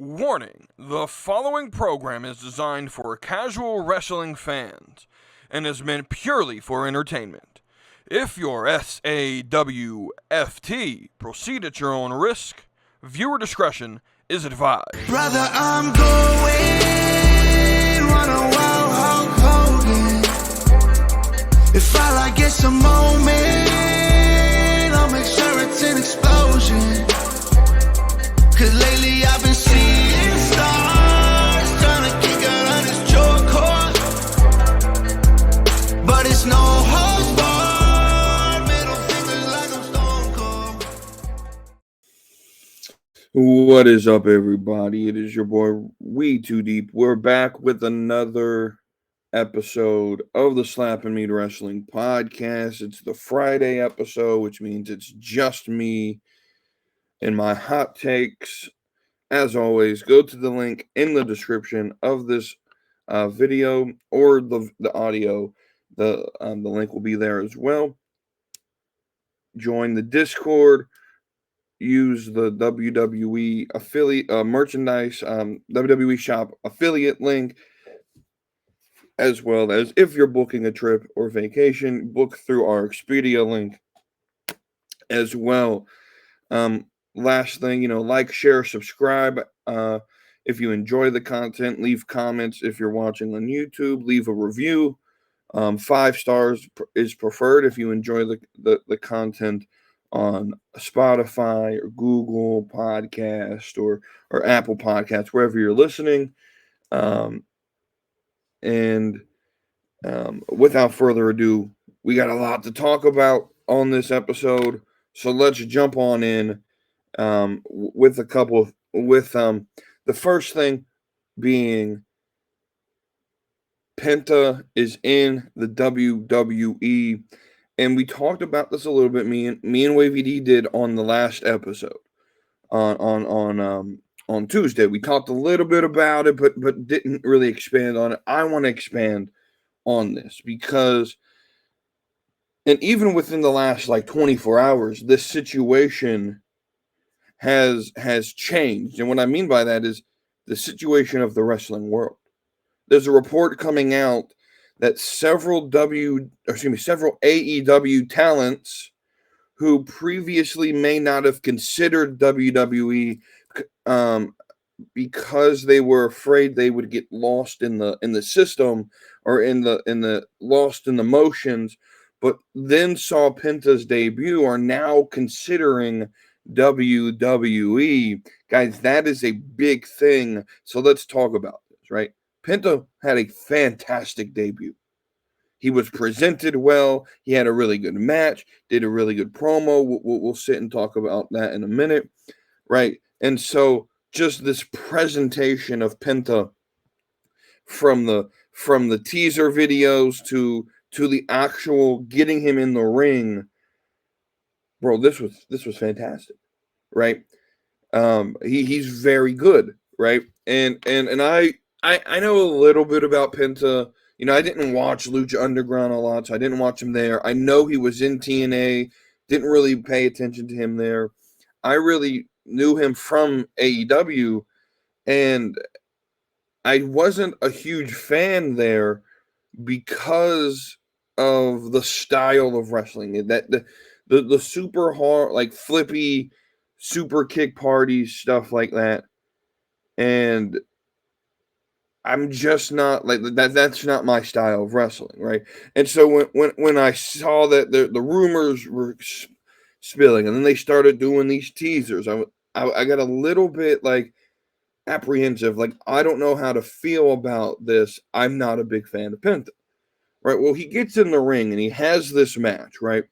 Warning, the following program is designed for casual wrestling fans and is meant purely for entertainment. If you're SAWFT, proceed at your own risk. Viewer discretion is advised. Brother, I'm going on a wild Hulk Hogan. If I get some moment, I'll make sure it's an explosion. Cause lately I've been seeing stars, trying to kick out on this joy cord. But it's no holds barred, middle fingers like I'm Stone Cold. What is up, everybody? It is your boy WETOODEEP. We're back with another episode of the Slap and Meat Wrestling podcast. It's the Friday episode, which means it's just me and my hot takes. As always, go to the link in the description of this video or the audio. The link will be there as well. Join the Discord. Use the WWE affiliate merchandise, WWE shop affiliate link, as well as if you're booking a trip or vacation, book through our Expedia link as well. Last thing, like, share, subscribe. If you enjoy the content, leave comments. If you're watching on YouTube, leave a review. 5 stars is preferred if you enjoy the content on Spotify or Google Podcast or Apple Podcasts, wherever you're listening. Without further ado, we got a lot to talk about on this episode, so let's jump on in with the first thing being Penta is in the WWE, and we talked about this a little bit. Me and Wavy D did on the last episode on Tuesday. We talked a little bit about it, but didn't really expand on it. I want to expand on this because, and even within the last 24 hours, this situation has changed. And what I mean by that is the situation of the wrestling world. There's a report coming out that several AEW talents who previously may not have considered WWE because they were afraid they would get lost in the system or in the lost in the motions, but then saw Penta's debut, are now considering WWE. Guys, that is a big thing. So let's talk about this, right? Penta had a fantastic debut. He was presented well. He had a really good match, did a really good promo. We'll sit and talk about that in a minute, right? And so just this presentation of Penta from the teaser videos to the actual getting him in the ring, bro, this was fantastic, right? He's very good, right? And I know a little bit about Penta. I didn't watch Lucha Underground a lot, so I didn't watch him there. I know he was in TNA, didn't really pay attention to him there. I really knew him from AEW, and I wasn't a huge fan there because of the style of wrestling. That the super hard, flippy, super kick parties, stuff like that. And I'm just not that. That's not my style of wrestling, right? And so when I saw that the rumors were spilling, and then they started doing these teasers, I got a little bit apprehensive. I don't know how to feel about this. I'm not a big fan of Penta, right? Well, he gets in the ring and he has this match, right?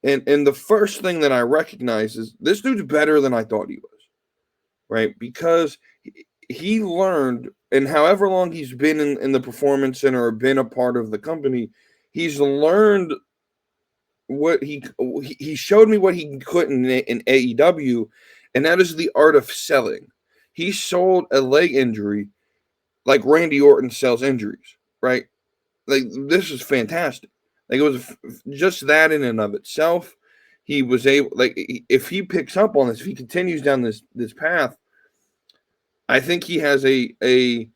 And the first thing that I recognize is this dude's better than I thought he was, right? Because he learned, and however long he's been in the Performance Center or been a part of the company, he's learned what he showed me what he couldn't in AEW, and that is the art of selling. He sold a leg injury like Randy Orton sells injuries, right? This is fantastic. It was just that in and of itself. He was able, if he picks up on this, if he continues down this path, I think he has a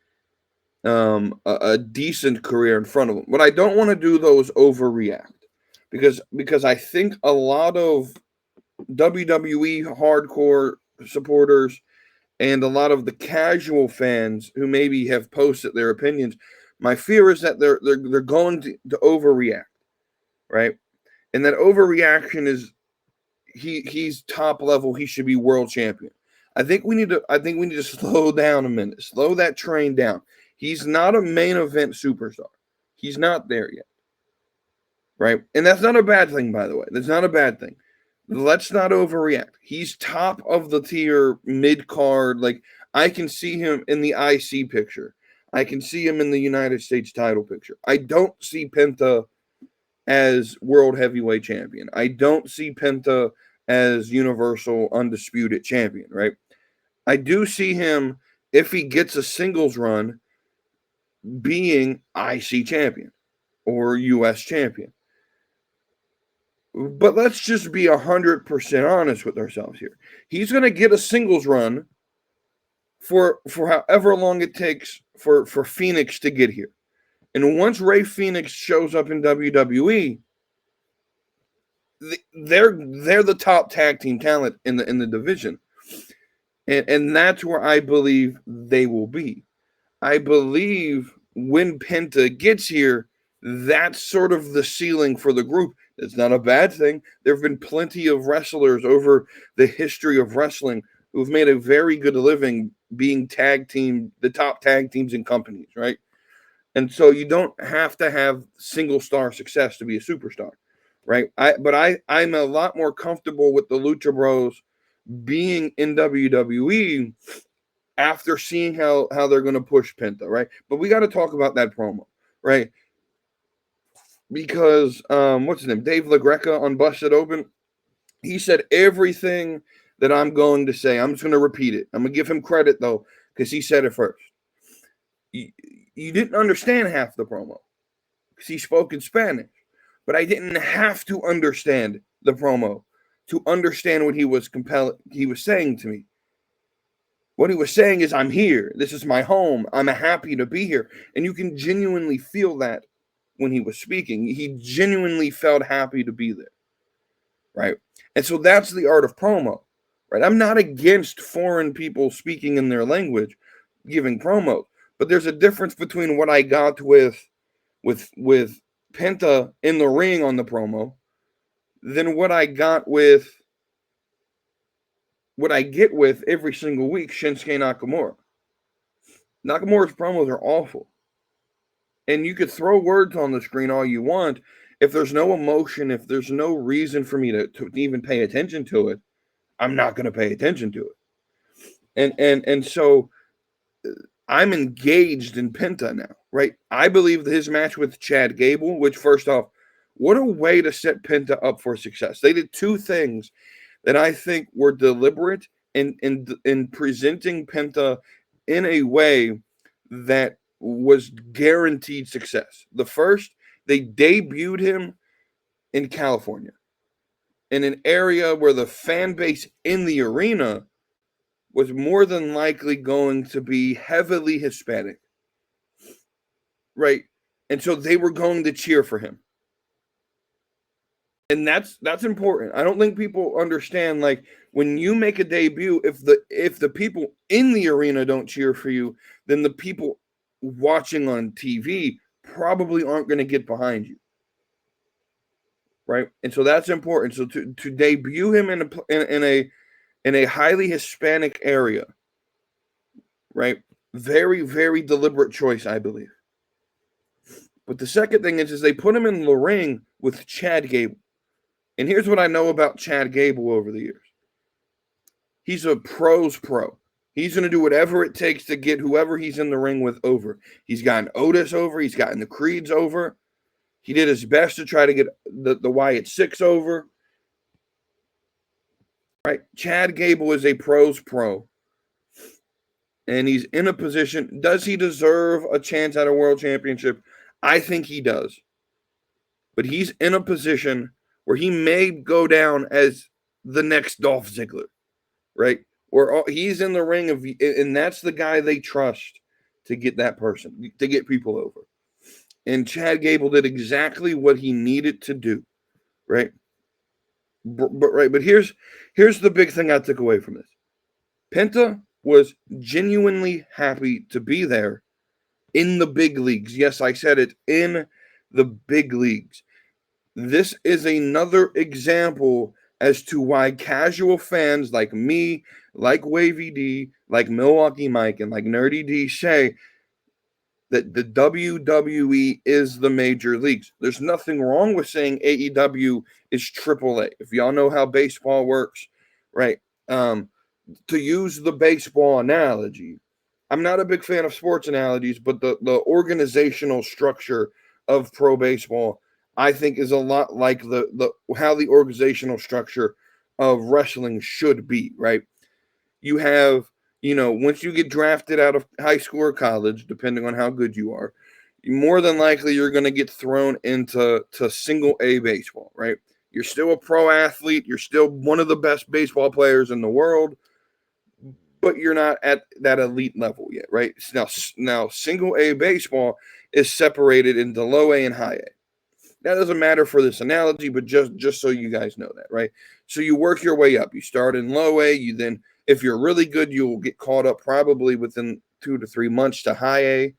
decent career in front of him. But I don't want to do those overreact because I think a lot of WWE hardcore supporters and a lot of the casual fans who maybe have posted their opinions, my fear is that they're going to overreact, right? And that overreaction is he's top level. He should be world champion. I think we need to slow down a minute. Slow that train down. He's not a main event superstar. He's not there yet. Right? And that's not a bad thing, by the way. That's not a bad thing. Let's not overreact. He's top of the tier, mid card. Like, I can see him in the IC picture. I can see him in the United States title picture. I don't see Penta as world heavyweight champion. I don't see Penta as universal undisputed champion, right? I do see him, if he gets a singles run, being IC champion or US champion. But let's just be 100% honest with ourselves here. He's going to get a singles run for however long it takes for Fenix to get here. And once Ray Fenix shows up in WWE, they're the top tag team talent in the division. And that's where I believe they will be. I believe when Penta gets here, that's sort of the ceiling for the group. It's not a bad thing. There have been plenty of wrestlers over the history of wrestling who've made a very good living being the top tag teams and companies, right? And so you don't have to have single star success to be a superstar, right? I'm a lot more comfortable with the Lucha Bros being in WWE after seeing how they're going to push Penta, right? But we got to talk about that promo, right? Because what's his name? Dave LaGreca on Busted Open, he said everything that I'm going to say. I'm just going to repeat it. I'm going to give him credit though, because he said it first. You didn't understand half the promo because he spoke in Spanish, but I didn't have to understand the promo to understand what he was saying to me. What he was saying is, I'm here. This is my home. I'm happy to be here. And you can genuinely feel that when he was speaking. He genuinely felt happy to be there, right? And so that's the art of promo, right? I'm not against foreign people speaking in their language, giving promos, but there's a difference between what I got with Penta in the ring on the promo than what I get with every single week Shinsuke Nakamura. Nakamura's promos are awful. And you could throw words on the screen all you want. If there's no emotion, if there's no reason for me to even pay attention to it, I'm not going to pay attention to it. And so I'm engaged in Penta now, right? I believe that his match with Chad Gable, which first off, what a way to set Penta up for success. They did two things that I think were deliberate in presenting Penta in a way that was guaranteed success. The first, they debuted him in California, in an area where the fan base in the arena was more than likely going to be heavily Hispanic, right? And so they were going to cheer for him. And that's important. I don't think people understand, like, when you make a debut, if the people in the arena don't cheer for you, then the people watching on TV probably aren't going to get behind you, right? And so that's important. So to debut him in a highly Hispanic area, right? Very, very deliberate choice, I believe. But the second thing is they put him in the ring with Chad Gable. And here's what I know about Chad Gable over the years. He's a pro's pro. He's going to do whatever it takes to get whoever he's in the ring with over. He's gotten Otis over. He's gotten the Creeds over. He did his best to try to get the Wyatt 6 over. Right? Chad Gable is a pro's pro. And he's in a position. Does he deserve a chance at a world championship? I think he does. But he's in a position where he may go down as the next Dolph Ziggler, right? or he's in the ring of, and that's the guy they trust to get that person, to get people over. And Chad Gable did exactly what he needed to do, right? But here's the big thing I took away from this. Penta was genuinely happy to be there in the big leagues. Yes, I said it, in the big leagues. This is another example as to why casual fans like me, like Wavy D, like Milwaukee Mike, and like Nerdy D say that the WWE is the major leagues. There's nothing wrong with saying AEW is AAA. If y'all know how baseball works, right? To use the baseball analogy, I'm not a big fan of sports analogies, but the organizational structure of pro baseball, I think, is a lot like the how the organizational structure of wrestling should be, right? You have, once you get drafted out of high school or college, depending on how good you are, more than likely you're going to get thrown into single A baseball, right? You're still a pro athlete. You're still one of the best baseball players in the world, but you're not at that elite level yet, right? Now single A baseball is separated into low A and high A. That doesn't matter for this analogy, but just so you guys know that, right? So you work your way up. You start in low A. You then, if you're really good, you'll get caught up probably within 2 to 3 months to high A,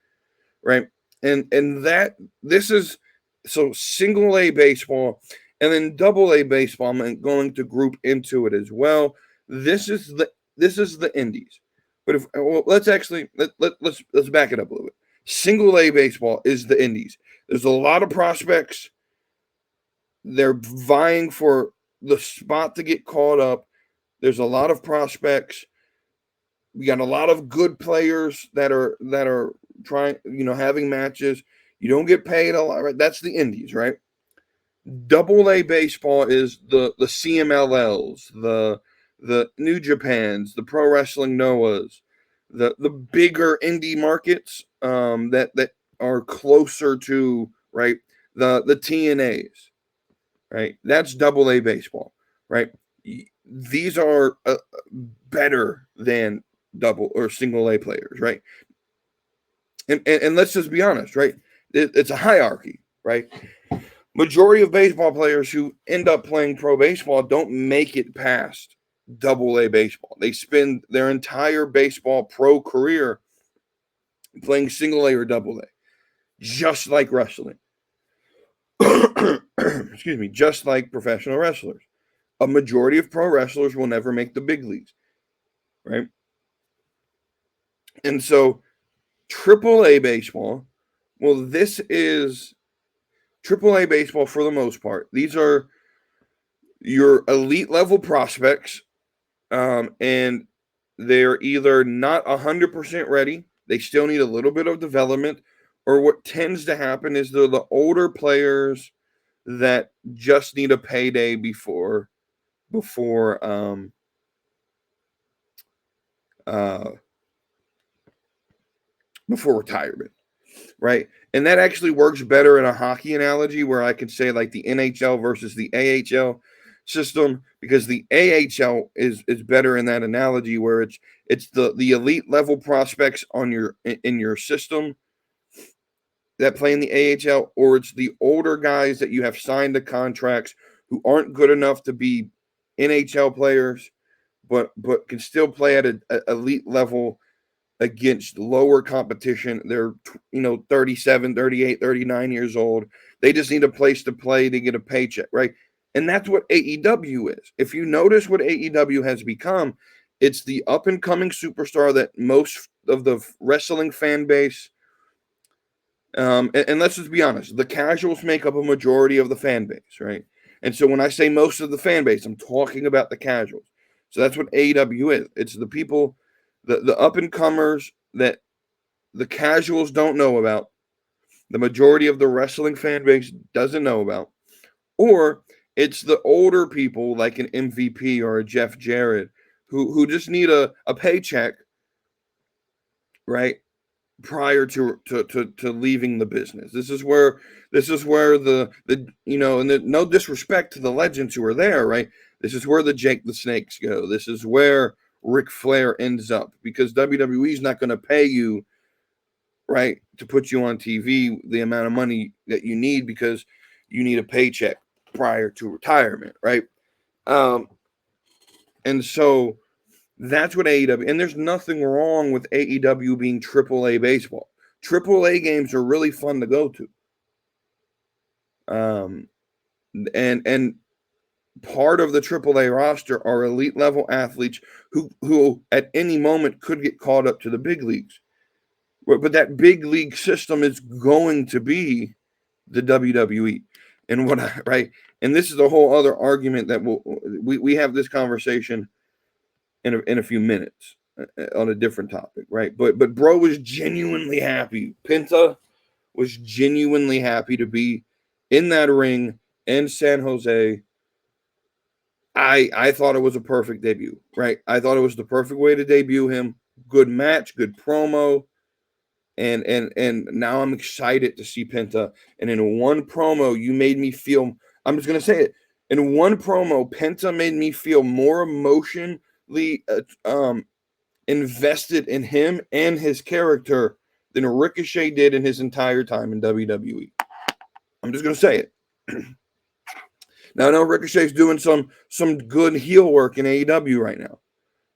right? And that this is so single A baseball, and then double A baseball. I'm going to group into it as well. This is the indies. But let's back it up a little bit. Single A baseball is the indies. There's a lot of prospects. They're vying for the spot to get caught up. There's a lot of prospects. We got a lot of good players that are trying, having matches. You don't get paid a lot, right? That's the indies, right? Double A baseball is the CMLLs, the New Japans, the Pro Wrestling Noahs, the bigger indie markets that are closer to, right, the TNAs, right? That's double A baseball, right? These are better than double or single A players, right? And let's just be honest, right? It's a hierarchy, right? Majority of baseball players who end up playing pro baseball don't make it past double A baseball. They spend their entire baseball pro career playing single A or double A, just like wrestling. Excuse me, just like professional wrestlers. A majority of pro wrestlers will never make the big leagues, right? And so AAA baseball, well, this is AAA baseball for the most part. These are your elite level prospects, and they're either not 100% ready, they still need a little bit of development, or what tends to happen is they're the older players that just need a payday before retirement, right? And that actually works better in a hockey analogy, where I could say like the NHL versus the AHL system, because the AHL is better in that analogy, where it's the elite level prospects in your system that play in the AHL, or it's the older guys that you have signed to contracts who aren't good enough to be NHL players, but can still play at an elite level against lower competition. They're 37, 38, 39 years old. They just need a place to play to get a paycheck, right? And that's what AEW is. If you notice what AEW has become, it's the up and coming superstar that most of the wrestling fan base, and let's just be honest, the casuals make up a majority of the fan base, right? And so when I say most of the fan base, I'm talking about the casuals. So that's what AEW is. It's the people, the up and comers that the casuals don't know about, the majority of the wrestling fan base doesn't know about, or it's the older people like an MVP or a Jeff Jarrett who just need a paycheck, right, prior to leaving the business. This is where the and no disrespect to the legends who are there, right? This is where the Jake the Snakes go. This is where Ric Flair ends up, because WWE is not going to pay you, right, to put you on TV the amount of money that you need, because you need a paycheck prior to retirement, right? And so that's what AEW, and there's nothing wrong with AEW being AAA baseball. AAA games are really fun to go to. And part of the AAA roster are elite level athletes who at any moment could get caught up to the big leagues. But that big league system is going to be the WWE. And right? And this is a whole other argument that we have this conversation in a few minutes on a different topic, right? But bro was genuinely happy. Penta was genuinely happy to be in that ring in San Jose. I thought it was a perfect debut, right? I thought it was the perfect way to debut him. Good match, good promo. And now I'm excited to see Penta. And in one promo, you made me feel, I'm just going to say it. In one promo, Penta made me feel more emotionally invested in him and his character than Ricochet did in his entire time in WWE. I'm just going to say it. Now, I know Ricochet's doing some good heel work in AEW right now,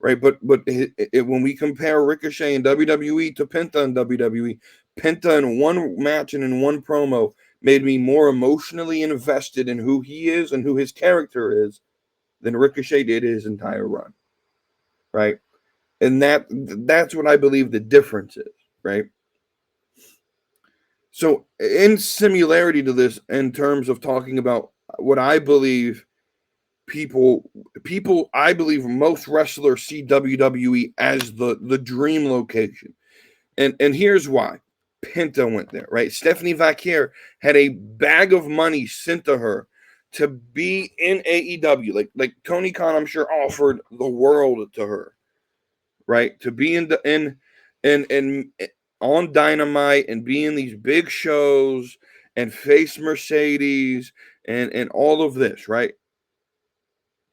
right? But when we compare Ricochet in WWE to Penta in WWE, Penta in one match and in one promo made me more emotionally invested in who he is and who his character is than Ricochet did his entire run, right? And that's what I believe the difference is, right? So in similarity to this, in terms of talking about what I believe people, I believe most wrestlers see WWE as the dream location. And here's why. Penta went there, right? Stephanie Vaquer had a bag of money sent to her to be in AEW. Like Tony Khan, I'm sure, offered the world to her, right? To be in on Dynamite and be in these big shows and face Mercedes and all of this, right?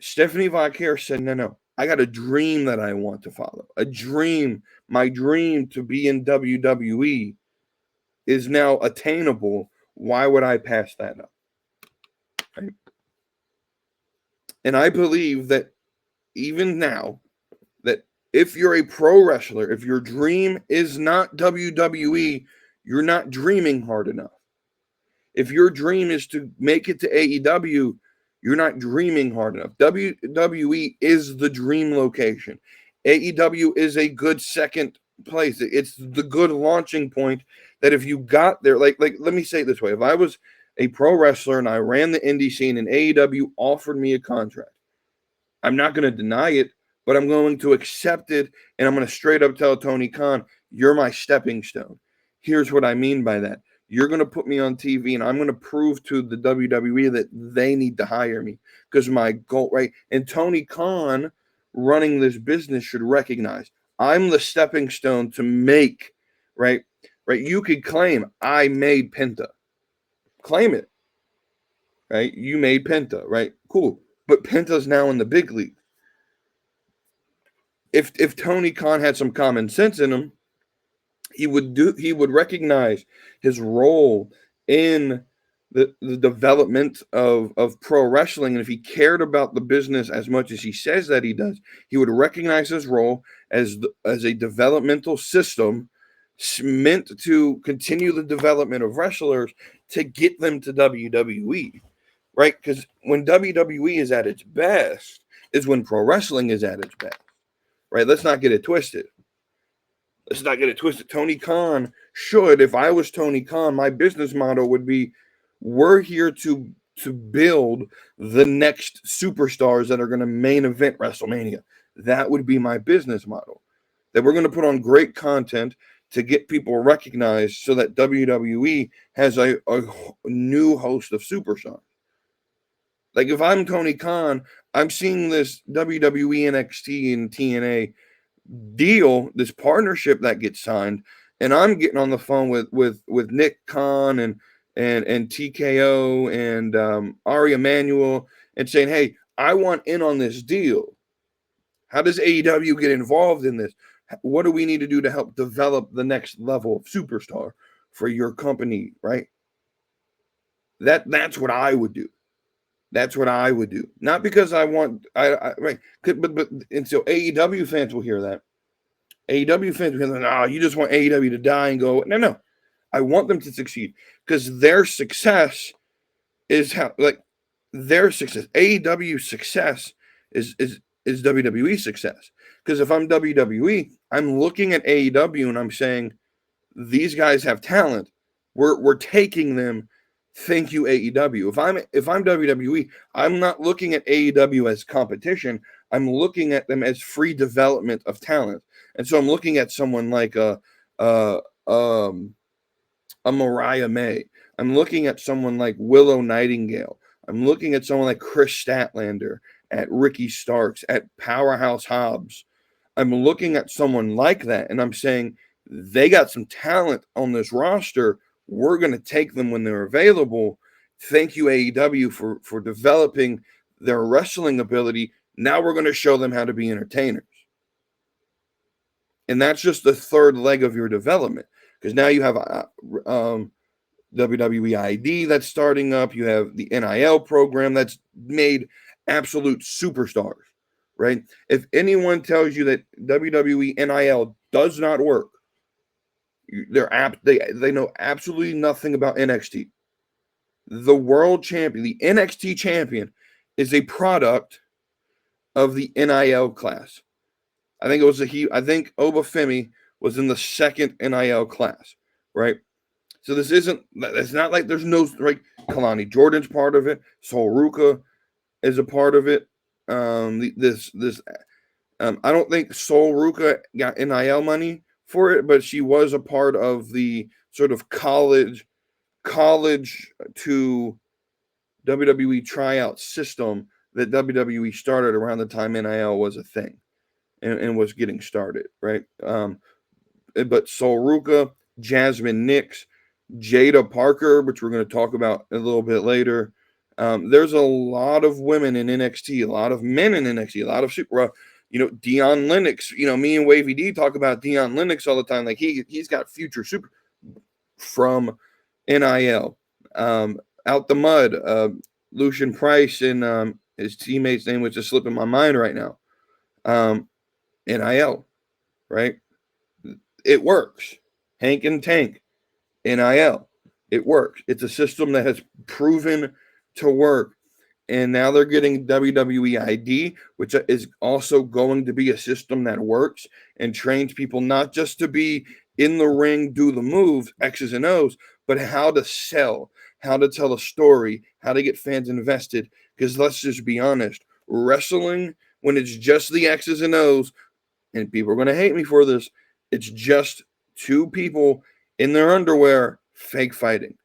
Stephanie Vaquer said, no, I got a dream that I want to follow. A dream, my dream to be in WWE is now attainable. Why would I pass that up? Right? And I believe that even now, that if you're a pro wrestler, if your dream is not WWE, you're not dreaming hard enough. If your dream is to make it to AEW, you're not dreaming hard enough. WWE is the dream location. AEW is a good second place. It's the good launching point that if you got there, like let me say it this way. If I was a pro wrestler and I ran the indie scene and AEW offered me a contract, I'm not going to deny it, but I'm going to accept it, and I'm going to straight up tell Tony Khan, you're my stepping stone. Here's what I mean by that. You're going to put me on TV, and I'm going to prove to the WWE that they need to hire me, because my goal, right? And Tony Khan running this business should recognize I'm the stepping stone to make, right? You could claim I made Penta. Claim it, right? You made Penta, right? Cool. But Penta's now in the big league. If Tony Khan had some common sense in him, he would recognize his role in the development of pro wrestling. And if he cared about the business as much as he says that he does, he would recognize his role as a developmental system meant to continue the development of wrestlers to get them to WWE, right? Because when WWE is at its best is when pro wrestling is at its best, right? Let's not get it twisted. Tony Khan should, if I was Tony Khan, my business model would be, we're here to build the next superstars that are going to main event WrestleMania. That would be my business model. That we're going to put on great content to get people recognized so that WWE has a new host of superstars. Like if I'm Tony Khan, I'm seeing this WWE, NXT, and TNA deal, this partnership that gets signed, and I'm getting on the phone with Nick Khan and TKO and Ari Emanuel and saying, hey, I want in on this deal. How does AEW get involved in this? What do we need to do to help develop the next level of superstar for your company, right? That's what I would do. That's what I would do. Not because I want, right? But and so AEW fans will hear that. AEW fans will hear that. No, you just want AEW to die and go. No. I want them to succeed because their success is how, like, their success. AEW success is WWE success. Because if I'm WWE, I'm looking at AEW and I'm saying, these guys have talent. We're taking them. Thank you, AEW. If I'm WWE, I'm not looking at AEW as competition. I'm looking at them as free development of talent. And so I'm looking at someone like a Mariah May. I'm looking at someone like Willow Nightingale. I'm looking at someone like Chris Statlander, at Ricky Starks, at Powerhouse Hobbs. I'm looking at someone like that, and I'm saying, they got some talent on this roster. We're going to take them when they're available. Thank you, AEW, for developing their wrestling ability. Now we're going to show them how to be entertainers. And that's just the third leg of your development. Because now you have WWE ID that's starting up. You have the NIL program that's made absolute superstars, right? If anyone tells you that WWE NIL does not work, they know absolutely nothing about NXT. The world champion, the NXT champion, is a product of the NIL class. I think Obafemi was in the second NIL class, right? So it's not like there's no, right? Kalani Jordan's part of it. Sol Ruka is a part of it. I don't think Sol Ruka got NIL money for it, but she was a part of the sort of college to WWE tryout system that WWE started around the time NIL was a thing and was getting started, right? But Sol Ruka, Jasmine Nix, Jada Parker, which we're going to talk about a little bit later. There's a lot of women in NXT, a lot of men in NXT, a lot of super. Dion Lennox. Me and Wavy D talk about Dion Lennox all the time. Like he's got future super from NIL. Out the mud, Lucian Price and his teammate's name was just slipping my mind right now. NIL, right? It works. Hank and Tank, NIL. It works. It's a system that has proven to work. And now they're getting WWE ID, which is also going to be a system that works and trains people not just to be in the ring, do the moves, X's and O's, but how to sell, how to tell a story, how to get fans invested. Because let's just be honest, wrestling, when it's just the X's and O's, and people are going to hate me for this, it's just two people in their underwear fake fighting.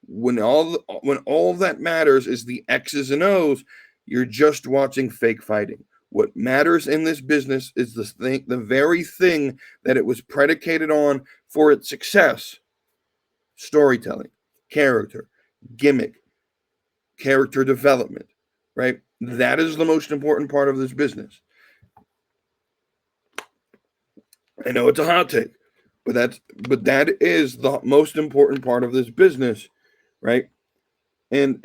When all that matters is the X's and O's, you're just watching fake fighting. What matters in this business is the very thing that it was predicated on for its success: storytelling, character, gimmick, character development, right? That is the most important part of this business. I know it's a hot take, but that is the most important part of this business, right? And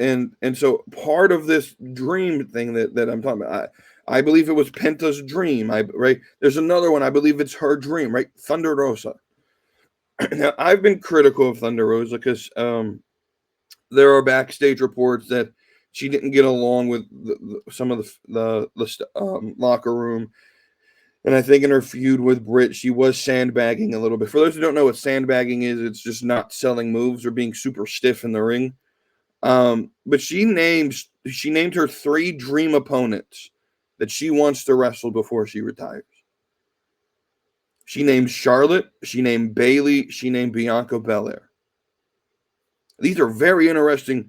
so part of this dream thing that I'm talking about, I believe it was Penta's dream. Right? There's another one. I believe it's her dream, right? Thunder Rosa. Now, I've been critical of Thunder Rosa because there are backstage reports that she didn't get along with some of the locker room. And I think in her feud with Britt, she was sandbagging a little bit. For those who don't know what sandbagging is, it's just not selling moves or being super stiff in the ring. But she named her 3 dream opponents that she wants to wrestle before she retires. She named Charlotte, she named Bayley, she named Bianca Belair. These are very interesting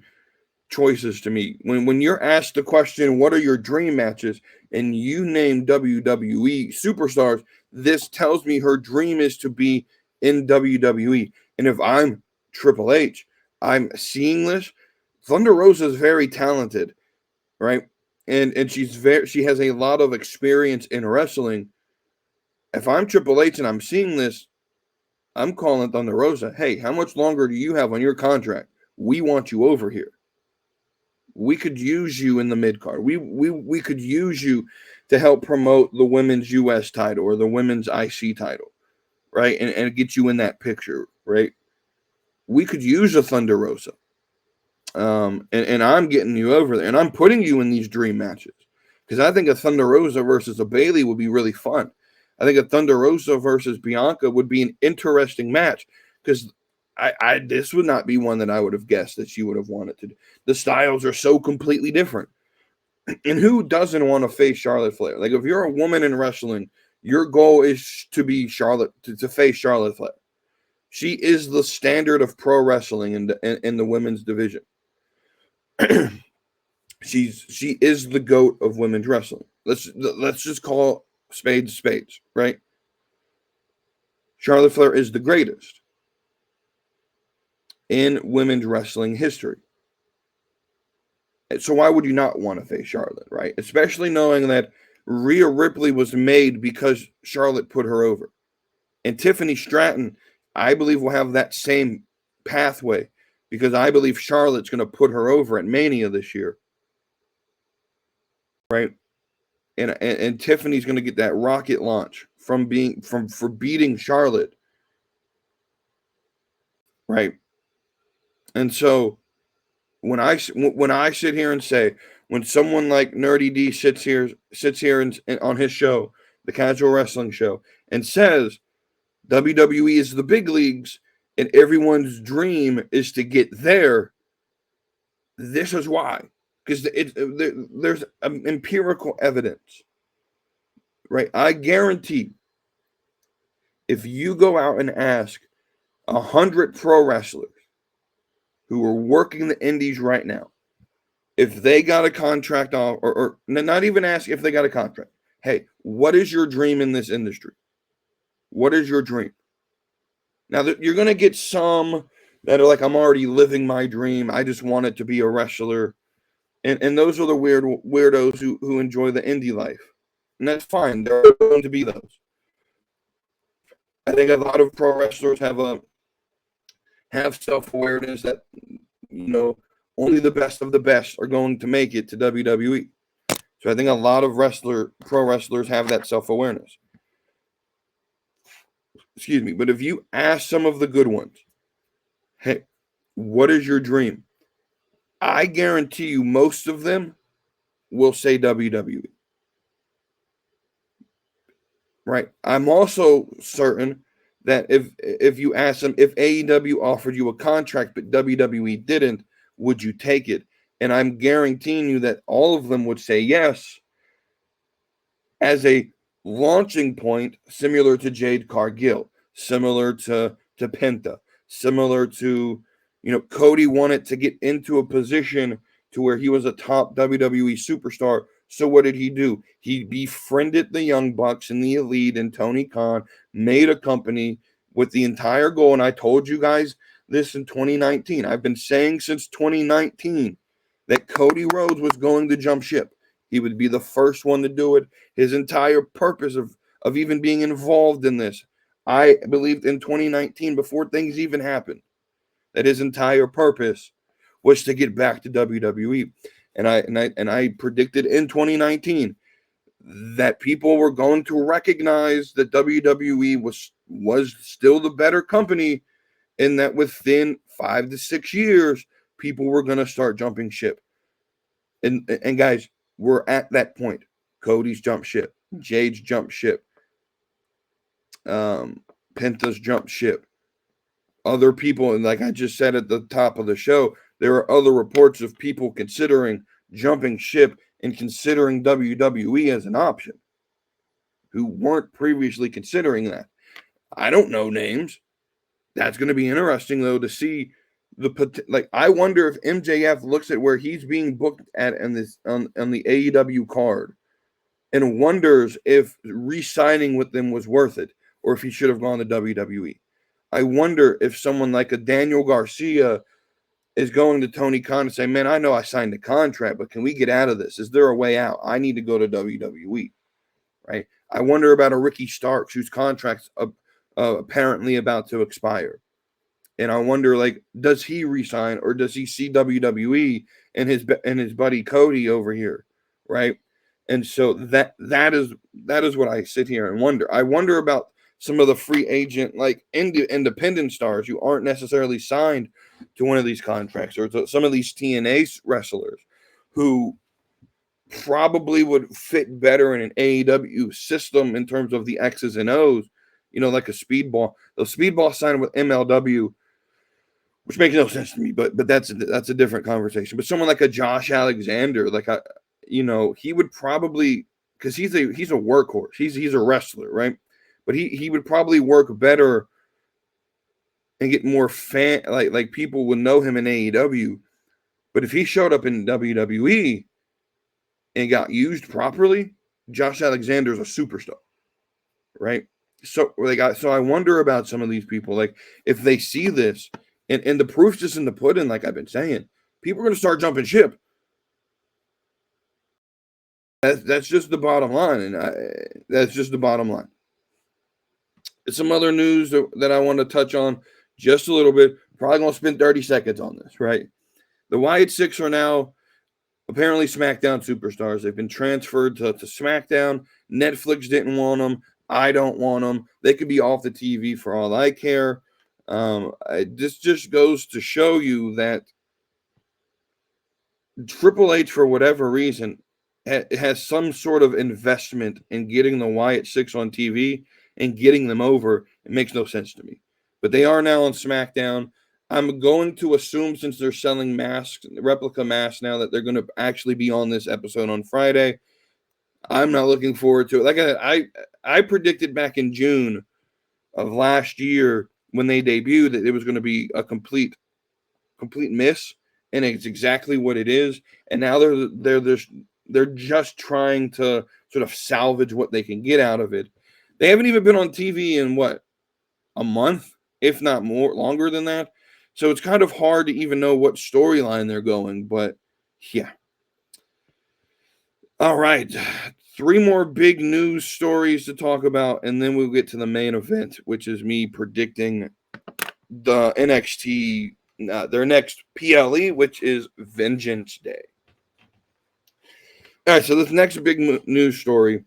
choices to me. When you're asked the question, what are your dream matches, and you name WWE superstars, this tells me her dream is to be in WWE. And if I'm Triple H, I'm seeing this. Thunder Rosa is very talented, right? and she has a lot of experience in wrestling. If I'm Triple H and I'm seeing this, I'm calling Thunder Rosa. Hey, how much longer do you have on your contract? We want you over here. We could use you in the mid card. We could use you to help promote the women's US title or the women's IC title, right? And get you in that picture, right? We could use a Thunder Rosa. And I'm getting you over there, and I'm putting you in these dream matches because I think a Thunder Rosa versus a Bayley would be really fun. I think a Thunder Rosa versus Bianca would be an interesting match because this would not be one that I would have guessed that she would have wanted to do. The styles are so completely different. And who doesn't want to face Charlotte Flair? Like, if you're a woman in wrestling, your goal is to be to face Charlotte Flair. She is the standard of pro wrestling in the women's division. She is the GOAT of women's wrestling. Let's just call spades, right? Charlotte Flair is the greatest in women's wrestling history. So why would you not want to face Charlotte, right? Especially knowing that Rhea Ripley was made because Charlotte put her over. And Tiffany Stratton, I believe, will have that same pathway because I believe Charlotte's going to put her over at Mania this year. Right? And Tiffany's going to get that rocket launch for beating Charlotte. Right? And so when I sit here and say, when someone like Nerdy D sits here and on his show, the Casual Wrestling Show, and says WWE is the big leagues and everyone's dream is to get there, this is why. Because there's empirical evidence, right? I guarantee if you go out and ask 100 pro wrestlers who are working the indies right now, if they got a contract off, or not even ask if they got a contract. Hey, what is your dream in this industry? What is your dream? Now, you're going to get some that are like, I'm already living my dream. I just want it to be a wrestler. And those are the weirdos who enjoy the indie life. And that's fine. There are going to be those. I think a lot of pro wrestlers have self-awareness that, only the best of the best are going to make it to WWE. So I think a lot of pro wrestlers have that self-awareness. Excuse me. But if you ask some of the good ones, hey, what is your dream? I guarantee you most of them will say WWE. Right. I'm also certain that if you ask them, if AEW offered you a contract but WWE didn't, would you take it? And I'm guaranteeing you that all of them would say yes as a launching point, similar to Jade Cargill, similar to Penta, similar to, Cody wanted to get into a position to where he was a top WWE superstar. So what did he do? He befriended the Young Bucks and the Elite and Tony Khan, made a company with the entire goal. And I told you guys this in 2019. I've been saying since 2019 that Cody Rhodes was going to jump ship. He would be the first one to do it. His entire purpose of even being involved in this, I believed in 2019 before things even happened, that his entire purpose was to get back to WWE. And I predicted in 2019 that people were going to recognize that WWE was still the better company, and that within 5 to 6 years, people were going to start jumping ship. And guys, we're at that point. Cody's jumped ship. Jade's jumped ship. Penta's jumped ship. Other people, and like I just said at the top of the show, there are other reports of people considering jumping ship and considering WWE as an option who weren't previously considering that. I don't know names. That's going to be interesting, though, to see I wonder if MJF looks at where he's being booked at on the AEW card and wonders if re-signing with them was worth it or if he should have gone to WWE. I wonder if someone like a Daniel Garcia is going to Tony Khan and say, man, I know I signed a contract, but can we get out of this? Is there a way out? I need to go to WWE, right? I wonder about a Ricky Starks whose contract's apparently about to expire. And I wonder, like, does he resign or does he see WWE and his buddy Cody over here, right? And so that is what I sit here and wonder. I wonder about some of the free agent, like independent stars who aren't necessarily signed to one of these contracts, or some of these TNA wrestlers who probably would fit better in an AEW system in terms of the X's and O's, like a Speedball. The Speedball signed with MLW, which makes no sense to me, but that's a different conversation. But someone like a Josh Alexander, he would probably, because he's a workhorse. He's a wrestler, right? But he would probably work better and get more fan, like people would know him in AEW. But if he showed up in WWE and got used properly, Josh Alexander's a superstar, right? So I wonder about some of these people, like if they see this, and the proof's just in the pudding, like I've been saying, people are going to start jumping ship. That's just the bottom line, and that's just the bottom line. Some other news that I want to touch on just a little bit. Probably going to spend 30 seconds on this, right? The Wyatt Six are now apparently SmackDown superstars. They've been transferred to SmackDown. Netflix didn't want them. I don't want them. They could be off the TV for all I care. This just goes to show you that Triple H, for whatever reason, has some sort of investment in getting the Wyatt Six on TV and getting them over. It makes no sense to me. But they are now on SmackDown. I'm going to assume, since they're selling masks, replica masks now, that they're going to actually be on this episode on Friday. I'm not looking forward to it. Like I predicted back in June of last year when they debuted that it was going to be a complete miss, and it's exactly what it is. And now they're just trying to sort of salvage what they can get out of it. They haven't even been on TV in a month, if not longer than that. So it's kind of hard to even know what storyline they're going, but yeah. All right. 3 more big news stories to talk about, and then we'll get to the main event, which is me predicting the NXT, their next PLE, which is Vengeance Day. All right, so this next big news story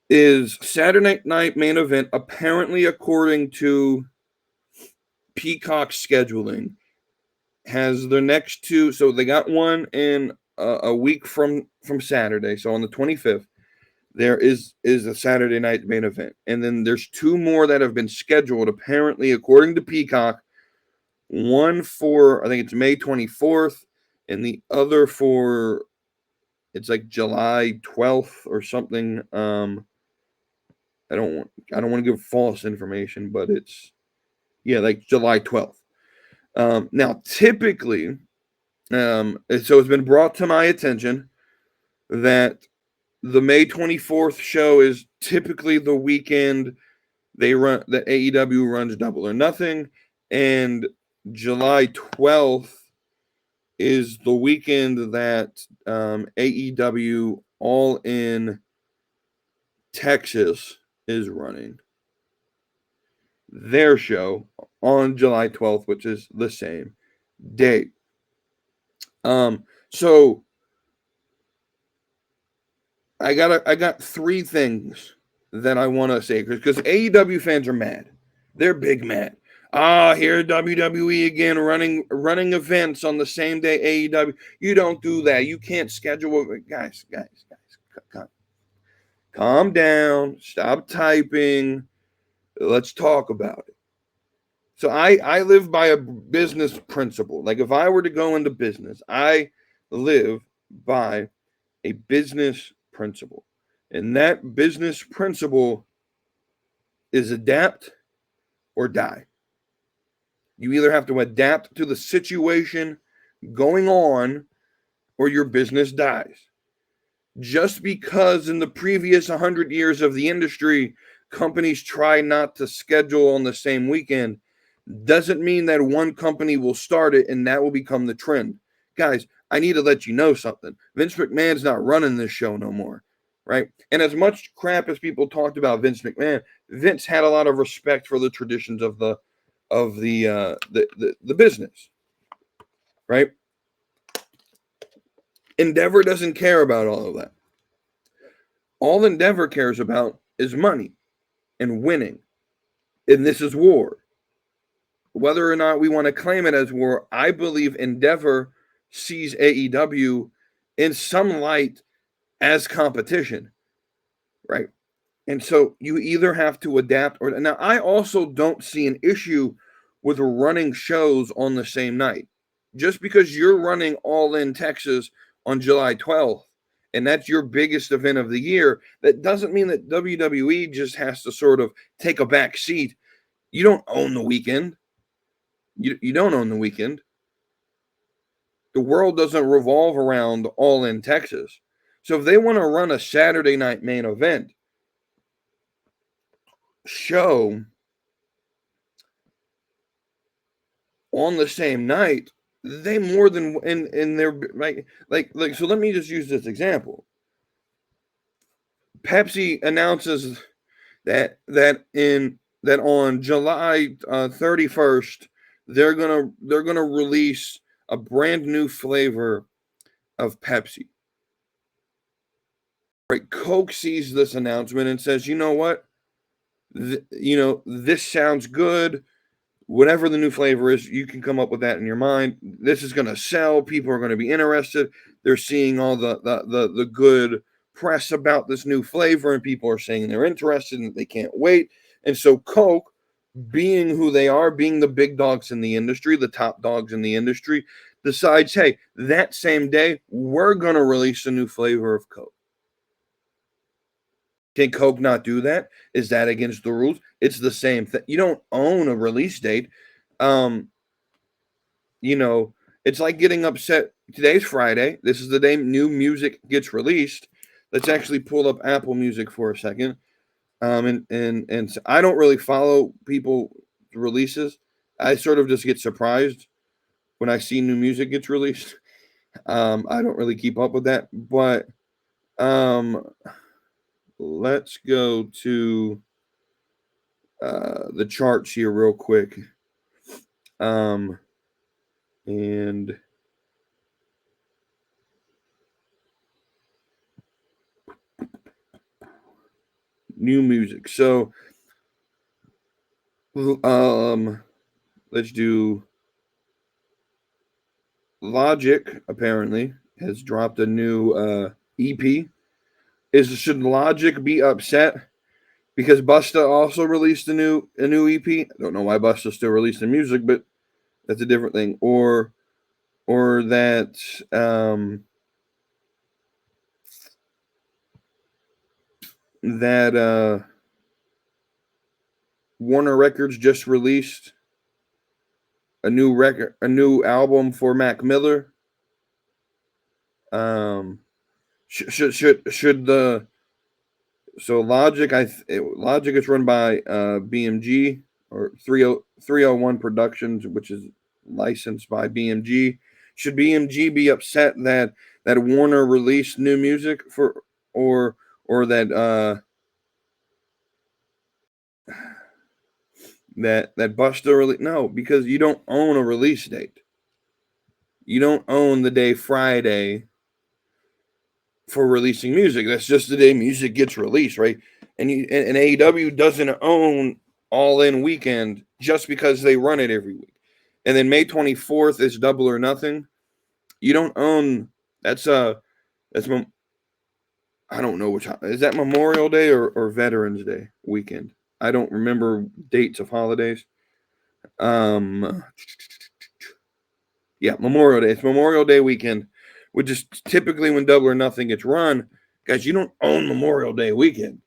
is Saturday Night Main Event, apparently according to Peacock scheduling, has their next 2. So they got one in a week from Saturday. So on the 25th, there is a Saturday Night Main Event. And then there's 2 more that have been scheduled, apparently, according to Peacock. One for, I think it's May 24th, and the other for, it's like July 12th or something. I don't want to give false information, but it's, like July 12th. Now, typically, so it's been brought to my attention that the May 24th show is typically the weekend that AEW runs Double or Nothing, and July 12th is the weekend that AEW All In Texas is running their show on July 12th, which is the same date. So I got 3 things that I want to say, because AEW fans are mad. They're big mad. Here WWE again running events on the same day AEW. You don't do that. You can't schedule it. Guys, calm down. Stop typing. Let's talk about it. So I live by a business principle. Like, if I were to go into business, I live by a business principle. And that business principle is adapt or die. You either have to adapt to the situation going on, or your business dies. Just because in the previous 100 years of the industry, companies try not to schedule on the same weekend, Doesn't mean that one company will start it and that will become the trend. Guys, I need to let you know something. Vince McMahon's not running this show no more, right? And as much crap as people talked about Vince McMahon, Vince had a lot of respect for the traditions of the business, right? Endeavor doesn't care about all of that. All Endeavor cares about is money and winning. And this is war. Whether or not we want to claim it as war, I believe Endeavor sees AEW in some light as competition, right? And so you either have to adapt or now I also don't see an issue with running shows on the same night. Just because you're running All In Texas on July 12th and that's your biggest event of the year, that doesn't mean that WWE just has to sort of take a back seat. You don't own the weekend. You don't own the weekend. The world doesn't revolve around All In Texas. So if they want to run a Saturday night main event show on the same night, they more than in their like so let me just use this example. Pepsi announces that on July 31st they're gonna release a brand new flavor of Pepsi. Right, Coke sees this announcement and says, you know what? This sounds good. Whatever the new flavor is, you can come up with that in your mind. This is going to sell. People are going to be interested. They're seeing all the good press about this new flavor, and people are saying they're interested and they can't wait. And so Coke, being who they are, being the big dogs in the industry, the top dogs in the industry, decides, hey, that same day, we're going to release a new flavor of Coke. Can Coke not do that? Is that against the rules? It's the same thing. You don't own a release date. It's like getting upset. Today's Friday. This is the day new music gets released. Let's actually pull up Apple Music for a second. And so I don't really follow people releases. I sort of just get surprised when I see new music gets released. I don't really keep up with that, but let's go to the charts here real quick. And new music. So let's do Logic apparently has dropped a new EP. Should Logic be upset because Busta also released a new EP? I don't know why Busta still releasing music, but that's a different thing. Or that Warner Records just released a new album for Mac Miller. Logic Logic is run by BMG or 301 Productions, which is licensed by BMG. Should BMG be upset that Warner released new music for or that that Busta really? No, because you don't own a release date. You don't own the day Friday for releasing music. That's just the day music gets released, right? And AEW doesn't own All In Weekend just because they run it every week. And then May 24th is Double or Nothing. You don't own I don't know which is that Memorial Day or Veterans Day weekend. I don't remember dates of holidays. Yeah, Memorial Day. It's Memorial Day weekend, which is typically when Double or Nothing gets run. Guys, you don't own Memorial Day weekend.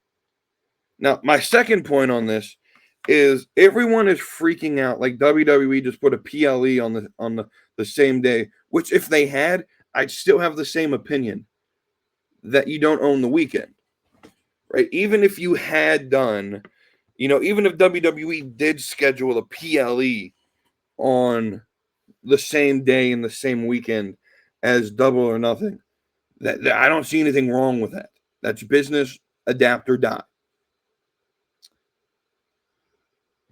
Now, my second point on this is everyone is freaking out like WWE just put a PLE on the same day, which if they had, I'd still have the same opinion that you don't own the weekend, right? Even if you had done even if WWE did schedule a PLE on the same day and the same weekend as Double or Nothing, that I don't see anything wrong with that. That's business, adapt or die.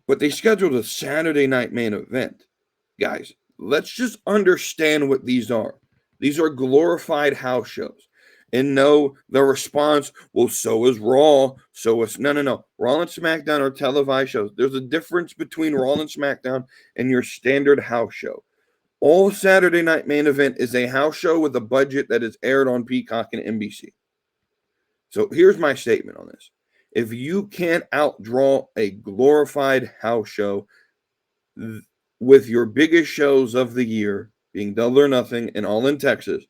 But they scheduled a Saturday night main event. Guys, let's just understand what these are. These are glorified house shows. And no, the response, well, so is Raw. So is no. Raw and SmackDown are televised shows. There's a difference between Raw and SmackDown and your standard house show. All Saturday night main event is a house show with a budget that is aired on Peacock and NBC. So here's my statement on this. If you can't outdraw a glorified house show with your biggest shows of the year being Double or Nothing and All in Texas,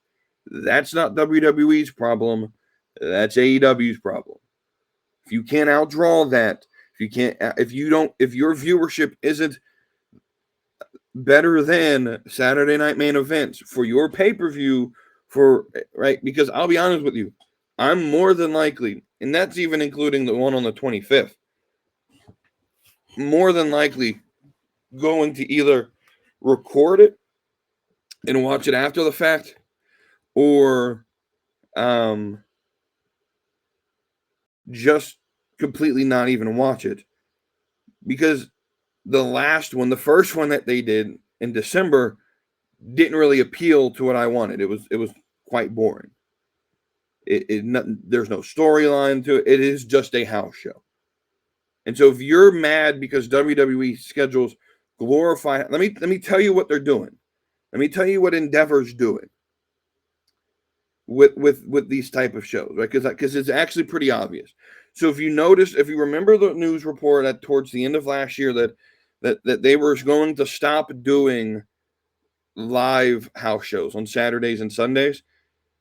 that's not WWE's problem. That's AEW's problem. If you can't outdraw that, if your viewership isn't better than Saturday night main events for your pay-per-view, right? Because I'll be honest with you, I'm more than likely, and that's even including the one on the 25th, more than likely going to either record it and watch it after the fact, or just completely not even watch it. Because the first one that they did in December didn't really appeal to what I wanted. It was quite boring. There's no storyline to it. It is just a house show. And so if you're mad because WWE schedules glorified, let me tell you what they're doing. Let me tell you what Endeavor's doing with these type of shows, right? Because it's actually pretty obvious. So if you remember the news report that towards the end of last year that they were going to stop doing live house shows on Saturdays and Sundays.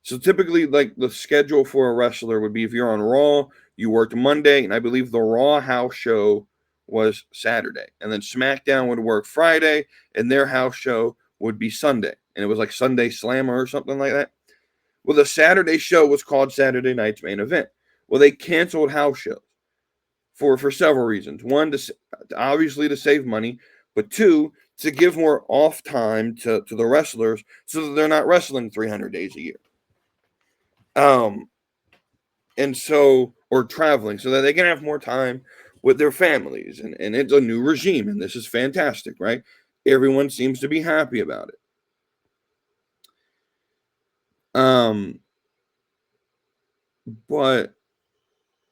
So typically, like, the schedule for a wrestler would be, if you're on Raw, you worked Monday, and I believe the Raw house show was Saturday. And then SmackDown would work Friday, and their house show would be Sunday. And it was like Sunday Slammer or something like that. Well, the Saturday show was called Saturday Night's Main Event. Well, they canceled house shows for several reasons. One, obviously to save money, but two, to give more off time to the wrestlers so that they're not wrestling 300 days a year. And so, or traveling, so that they can have more time with their families. And it's a new regime, and this is fantastic, right? Everyone seems to be happy about it. But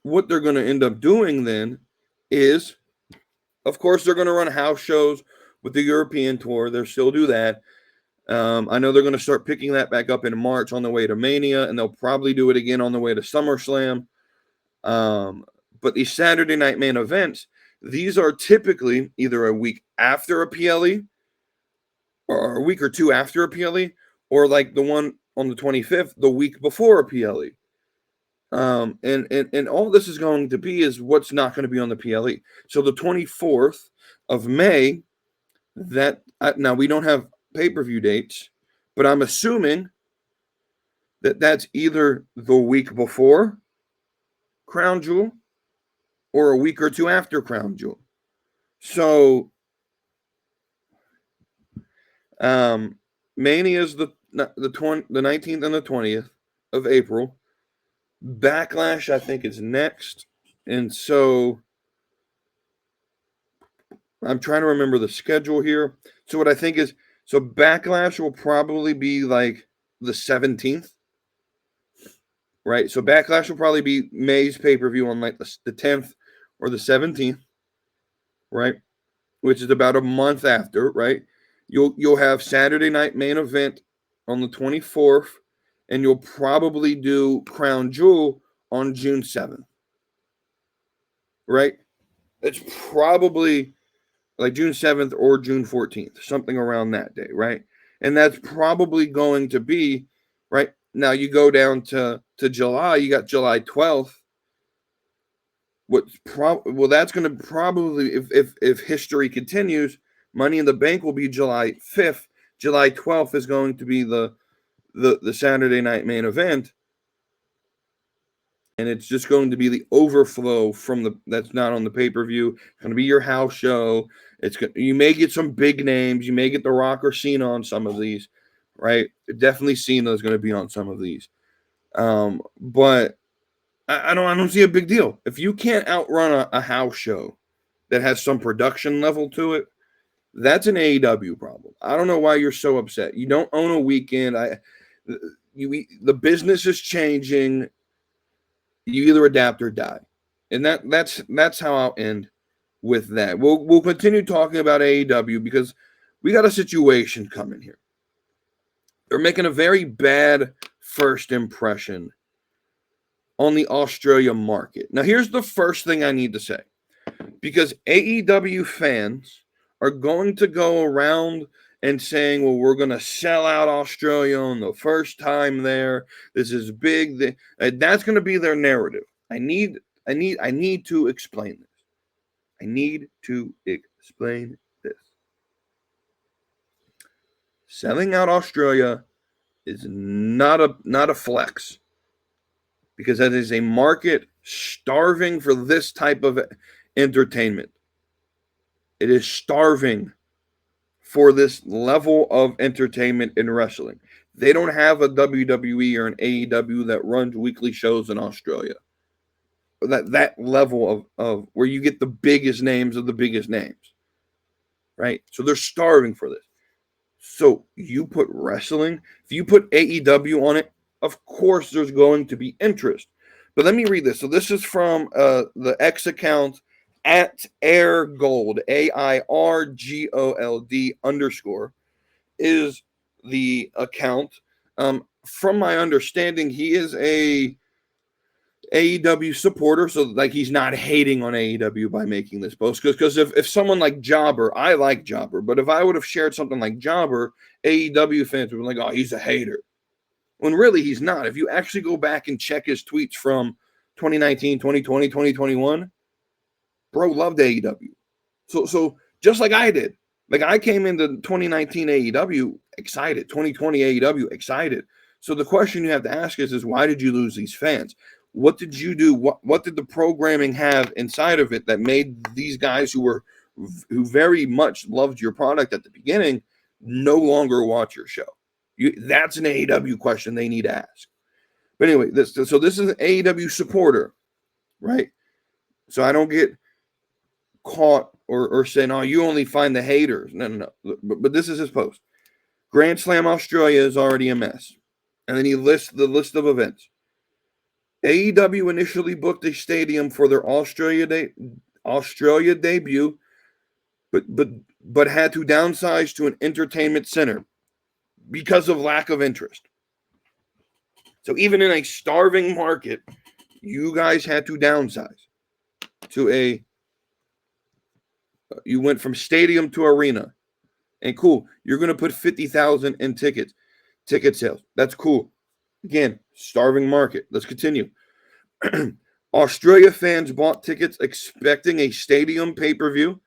what they're going to end up doing then is, of course, they're going to run house shows with the European tour. They'll still do that. I know they're going to start picking that back up in March on the way to Mania, and they'll probably do it again on the way to SummerSlam. But these Saturday night main events, these are typically either a week after a PLE or a week or two after a PLE, or like the one on the 25th, the week before a PLE. And all this is going to be is what's not going to be on the PLE. So the 24th of May, now we don't have pay-per-view dates, but I'm assuming that that's either the week before Crown Jewel or a week or two after Crown Jewel. So Mania is the 19th and the 20th of April. Backlash, I think, is next. And so I'm trying to remember the schedule here. So what I think is, so Backlash will probably be like the 17th, right? So Backlash will probably be May's pay-per-view on like the 10th or the 17th, right? Which is about a month after, right? You'll have Saturday night main event on the 24th, and you'll probably do Crown Jewel on June 7th, right? It's probably like June 7th or June 14th, something around that day, right? And that's probably going to be, right? Now you go down to July, you got July 12th. That's going to probably, if history continues, Money in the Bank will be July 5th. July 12th is going to be the Saturday night main event. And it's just going to be the overflow from that's not on the pay-per-view. It's going to be your house show. You may get some big names. You may get The Rock or Cena on some of these, right? Definitely Cena is going to be on some of these. But I don't see a big deal. If you can't outrun a house show that has some production level to it, that's an AEW problem. I don't know why you're so upset. You don't own a weekend. The business is changing. You either adapt or die, and that's how I'll end with that. We'll continue talking about AEW because we got a situation coming here. They're making a very bad first impression on the Australia market. Now, here's the first thing I need to say, because AEW fans are going to go around and saying, well, we're going to sell out Australia on the first time there. This is big. That's going to be their narrative. I need to explain this. I need to explain this. Selling out Australia is not a flex, because that is a market starving for this type of entertainment. It is starving for this level of entertainment in wrestling. They don't have a WWE or an AEW that runs weekly shows in Australia. That level of where you get the biggest names of the biggest names, right? So they're starving for this. So you put wrestling, if you put AEW on it, of course there's going to be interest. But let me read this. So this is from the X account at AirGold, AIRGOLD_ is the account. From my understanding, he is a AEW supporter, so like he's not hating on AEW by making this post. Because if someone like Jobber, I like Jobber, but if I would have shared something like Jobber, AEW fans would be like, oh, he's a hater. When really he's not. If you actually go back and check his tweets from 2019, 2020, 2021, bro loved AEW. So just like I did. Like I came into 2019 AEW excited, 2020 AEW excited. So the question you have to ask is why did you lose these fans? What did you do? What did the programming have inside of it that made these guys who very much loved your product at the beginning no longer watch your show? That's an AEW question they need to ask. But anyway, this is an AEW supporter, right? So I don't get caught or saying, oh, you only find the haters. No. But this is his post. Grand Slam Australia is already a mess. And then he lists the list of events. AEW initially booked a stadium for their Australia debut, but had to downsize to an entertainment center because of lack of interest. So even in a starving market, you guys had to downsize to you went from stadium to arena. And cool, you're going to put 50,000 in ticket sales. That's cool. Again, starving market. Let's continue. Australia fans bought tickets expecting a stadium pay-per-view,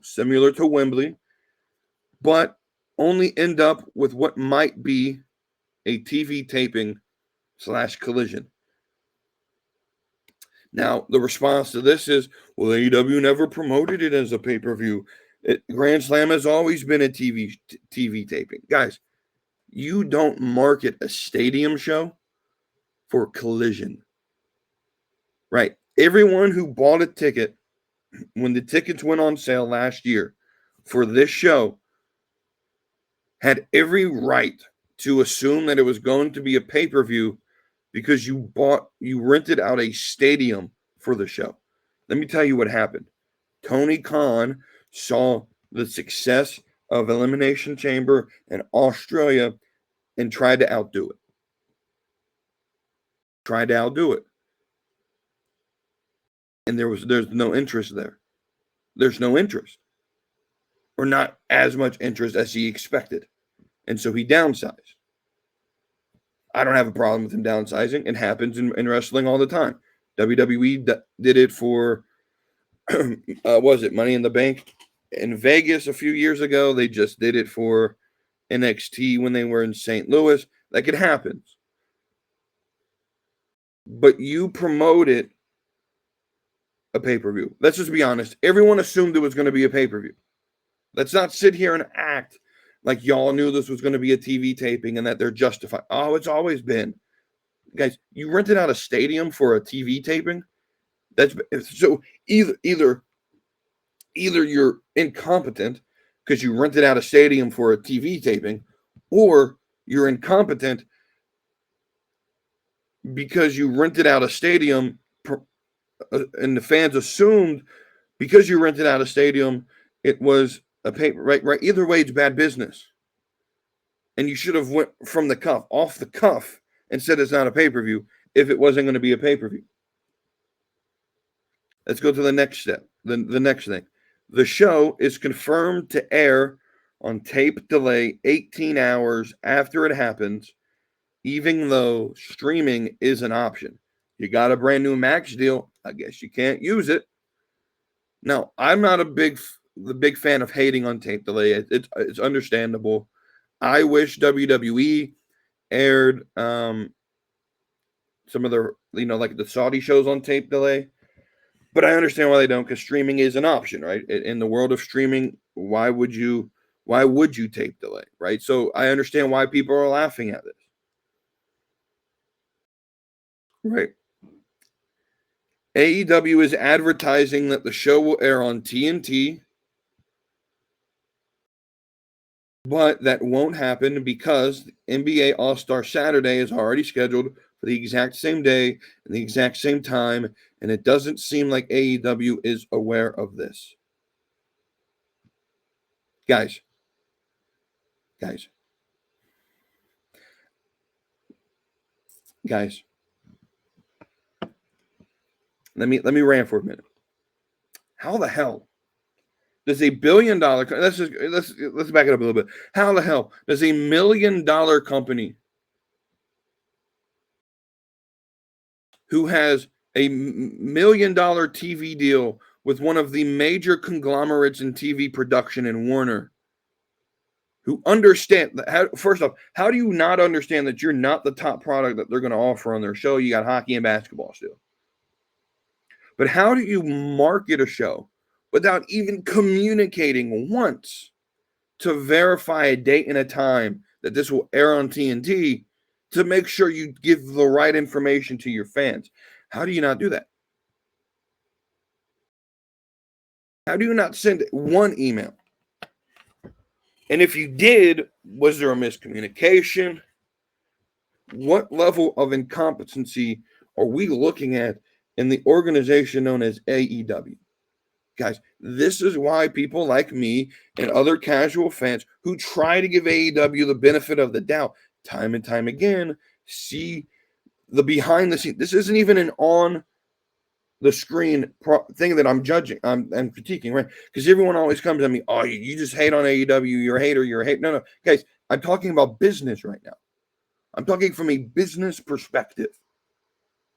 similar to Wembley, but only end up with what might be a TV taping / collision. Now, the response to this is, well, AEW never promoted it as a pay-per-view. Grand Slam has always been a TV taping. Guys, you don't market a stadium show for collision. Right. Everyone who bought a ticket when the tickets went on sale last year for this show had every right to assume that it was going to be a pay-per-view because you rented out a stadium for the show. Let me tell you what happened. Tony Khan saw the success of Elimination Chamber in Australia and tried to outdo it. And there's no interest there. There's no interest. Or not as much interest as he expected. And so he downsized. I don't have a problem with him downsizing. It happens in wrestling all the time. WWE did it for, was it Money in the Bank in Vegas a few years ago? They just did it for NXT when they were in St. Louis. Like, it happens. but you promoted a pay-per-view. Let's just be honest. Everyone assumed it was going to be a pay-per-view. Let's not sit here and act like y'all knew this was going to be a TV taping and that they're justified. Oh, it's always been. Guys, you rented out a stadium for a TV taping? That's so either you're incompetent because you rented out a stadium for a TV taping, or you're incompetent because you rented out a stadium and the fans assumed because you rented out a stadium it was a paper, right? Either way, it's bad business, and you should have went from the cuff, off the cuff, and said it's not a pay-per-view if it wasn't going to be a pay-per-view. Let's go to the next step. The next thing, the show is confirmed to air on tape delay 18 hours after it happens, even though streaming is an option. You got a brand new Max deal, I guess you can't use it. Now, I'm not the big fan of hating on tape delay. It's understandable. I wish WWE aired some of the, like the Saudi shows on tape delay, but I understand why they don't, because streaming is an option, right? In the world of streaming, why would you tape delay, right? So I understand why people are laughing at this, right? AEW is advertising that the show will air on TNT, but that won't happen because NBA All-Star Saturday is already scheduled for the exact same day and the exact same time, and it doesn't seem like AEW is aware of this. Guys. Let me rant for a minute. How the hell does a $1 billion let's back it up a little bit. How the hell does a $1 million company who has a $1 million TV deal with one of the major conglomerates in TV production in Warner, who understand that, first off, how do you not understand that you're not the top product that they're going to offer on their show? You got hockey and basketball still. But how do you market a show without even communicating once to verify a date and a time that this will air on TNT to make sure you give the right information to your fans? How do you not do that? How do you not send one email? And if you did, was there a miscommunication? What level of incompetency are we looking at in the organization known as AEW? Guys, this is why people like me and other casual fans who try to give AEW the benefit of the doubt time and time again see the behind the scenes. This isn't even an on the screen thing that I'm judging, I'm critiquing, right? Because everyone always comes at me, oh, you just hate on AEW, you're a hater, No, guys, I'm talking about business right now. I'm talking from a business perspective.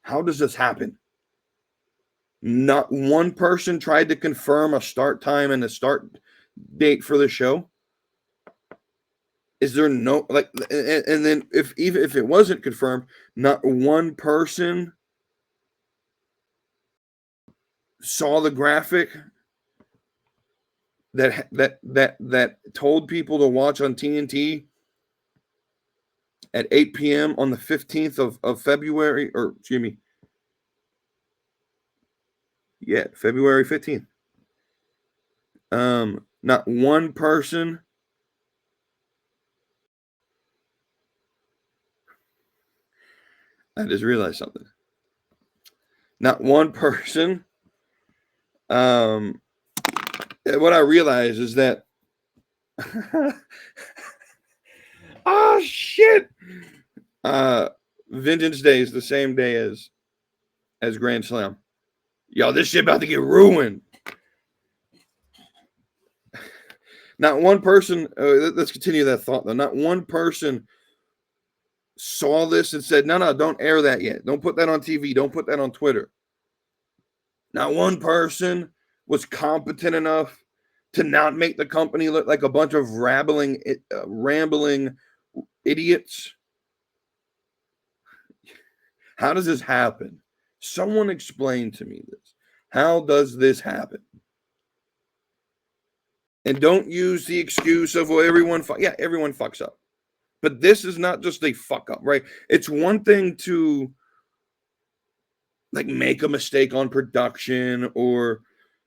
How does this happen? Not one person tried to confirm a start time and a start date for the show. Is there no, like, and then even if it wasn't confirmed, not one person saw the graphic that told people to watch on TNT at 8 p.m. on the 15th of February, or excuse me, February 15th. Not one person I just realized something. Not one person. What I realized is that oh shit. Vengeance Day is the same day as Grand Slam. Y'all, this shit about to get ruined. Not one person, let's continue that thought though. Not one person saw this and said, no, don't air that yet. Don't put that on TV. Don't put that on Twitter. Not one person was competent enough to not make the company look like a bunch of rambling idiots. How does this happen? Someone explain to me this. How does this happen? And don't use the excuse of, well, everyone fucks up. But this is not just a fuck up, right? It's one thing to like make a mistake on production, or,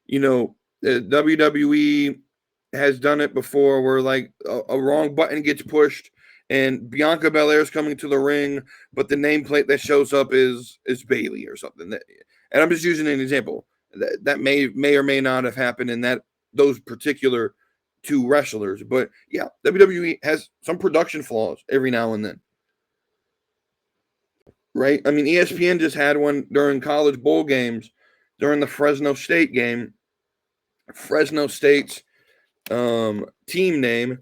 you know, WWE has done it before where like a wrong button gets pushed and Bianca Belair is coming to the ring, but the nameplate that shows up is Bayley or something. And I'm just using an example. That may or may not have happened in those particular two wrestlers. But yeah, WWE has some production flaws every now and then. Right? I mean, ESPN just had one during college bowl games, during the Fresno State game. Fresno State's team name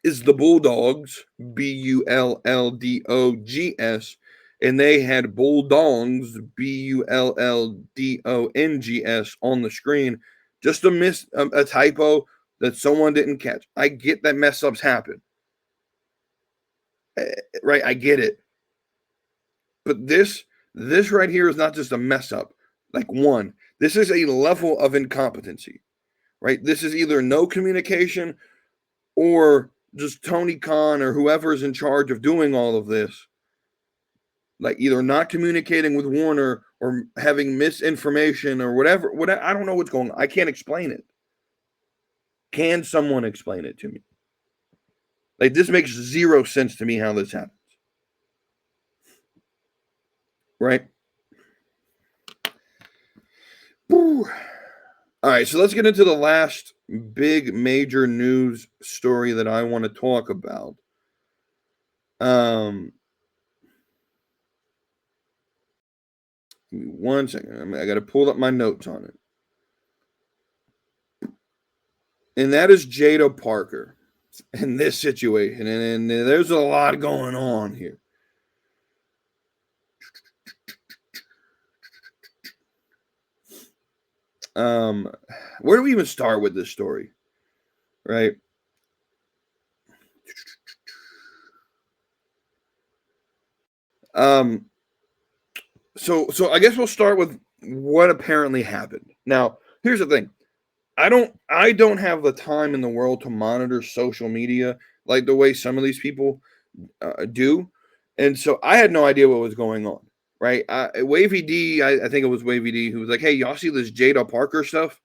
is the Bulldogs, Bulldogs, and they had Bulldogs, Bulldongs, on the screen. Just a typo that someone didn't catch. I get that mess ups happen. Right? I get it. But this right here is not just a mess up. Like, one, this is a level of incompetency, right? This is either no communication or just Tony Khan or whoever is in charge of doing all of this, like either not communicating with Warner or having misinformation or whatever. I don't know what's going on. I can't explain it. Can someone explain it to me? Like, this makes zero sense to me how this happens. Right? Woo. All right, so let's get into the last big major news story that I want to talk about. Give me 1 second. I got to pull up my notes on it. And that is Jada Parker in this situation. And there's a lot going on here. Where do we even start with this story? Right? So I guess we'll start with what apparently happened. Now, here's the thing. I don't have the time in the world to monitor social media like the way some of these people do. And so I had no idea what was going on. Right? Wavy D, I think it was Wavy D, who was like, hey, y'all see this Jada Parker stuff?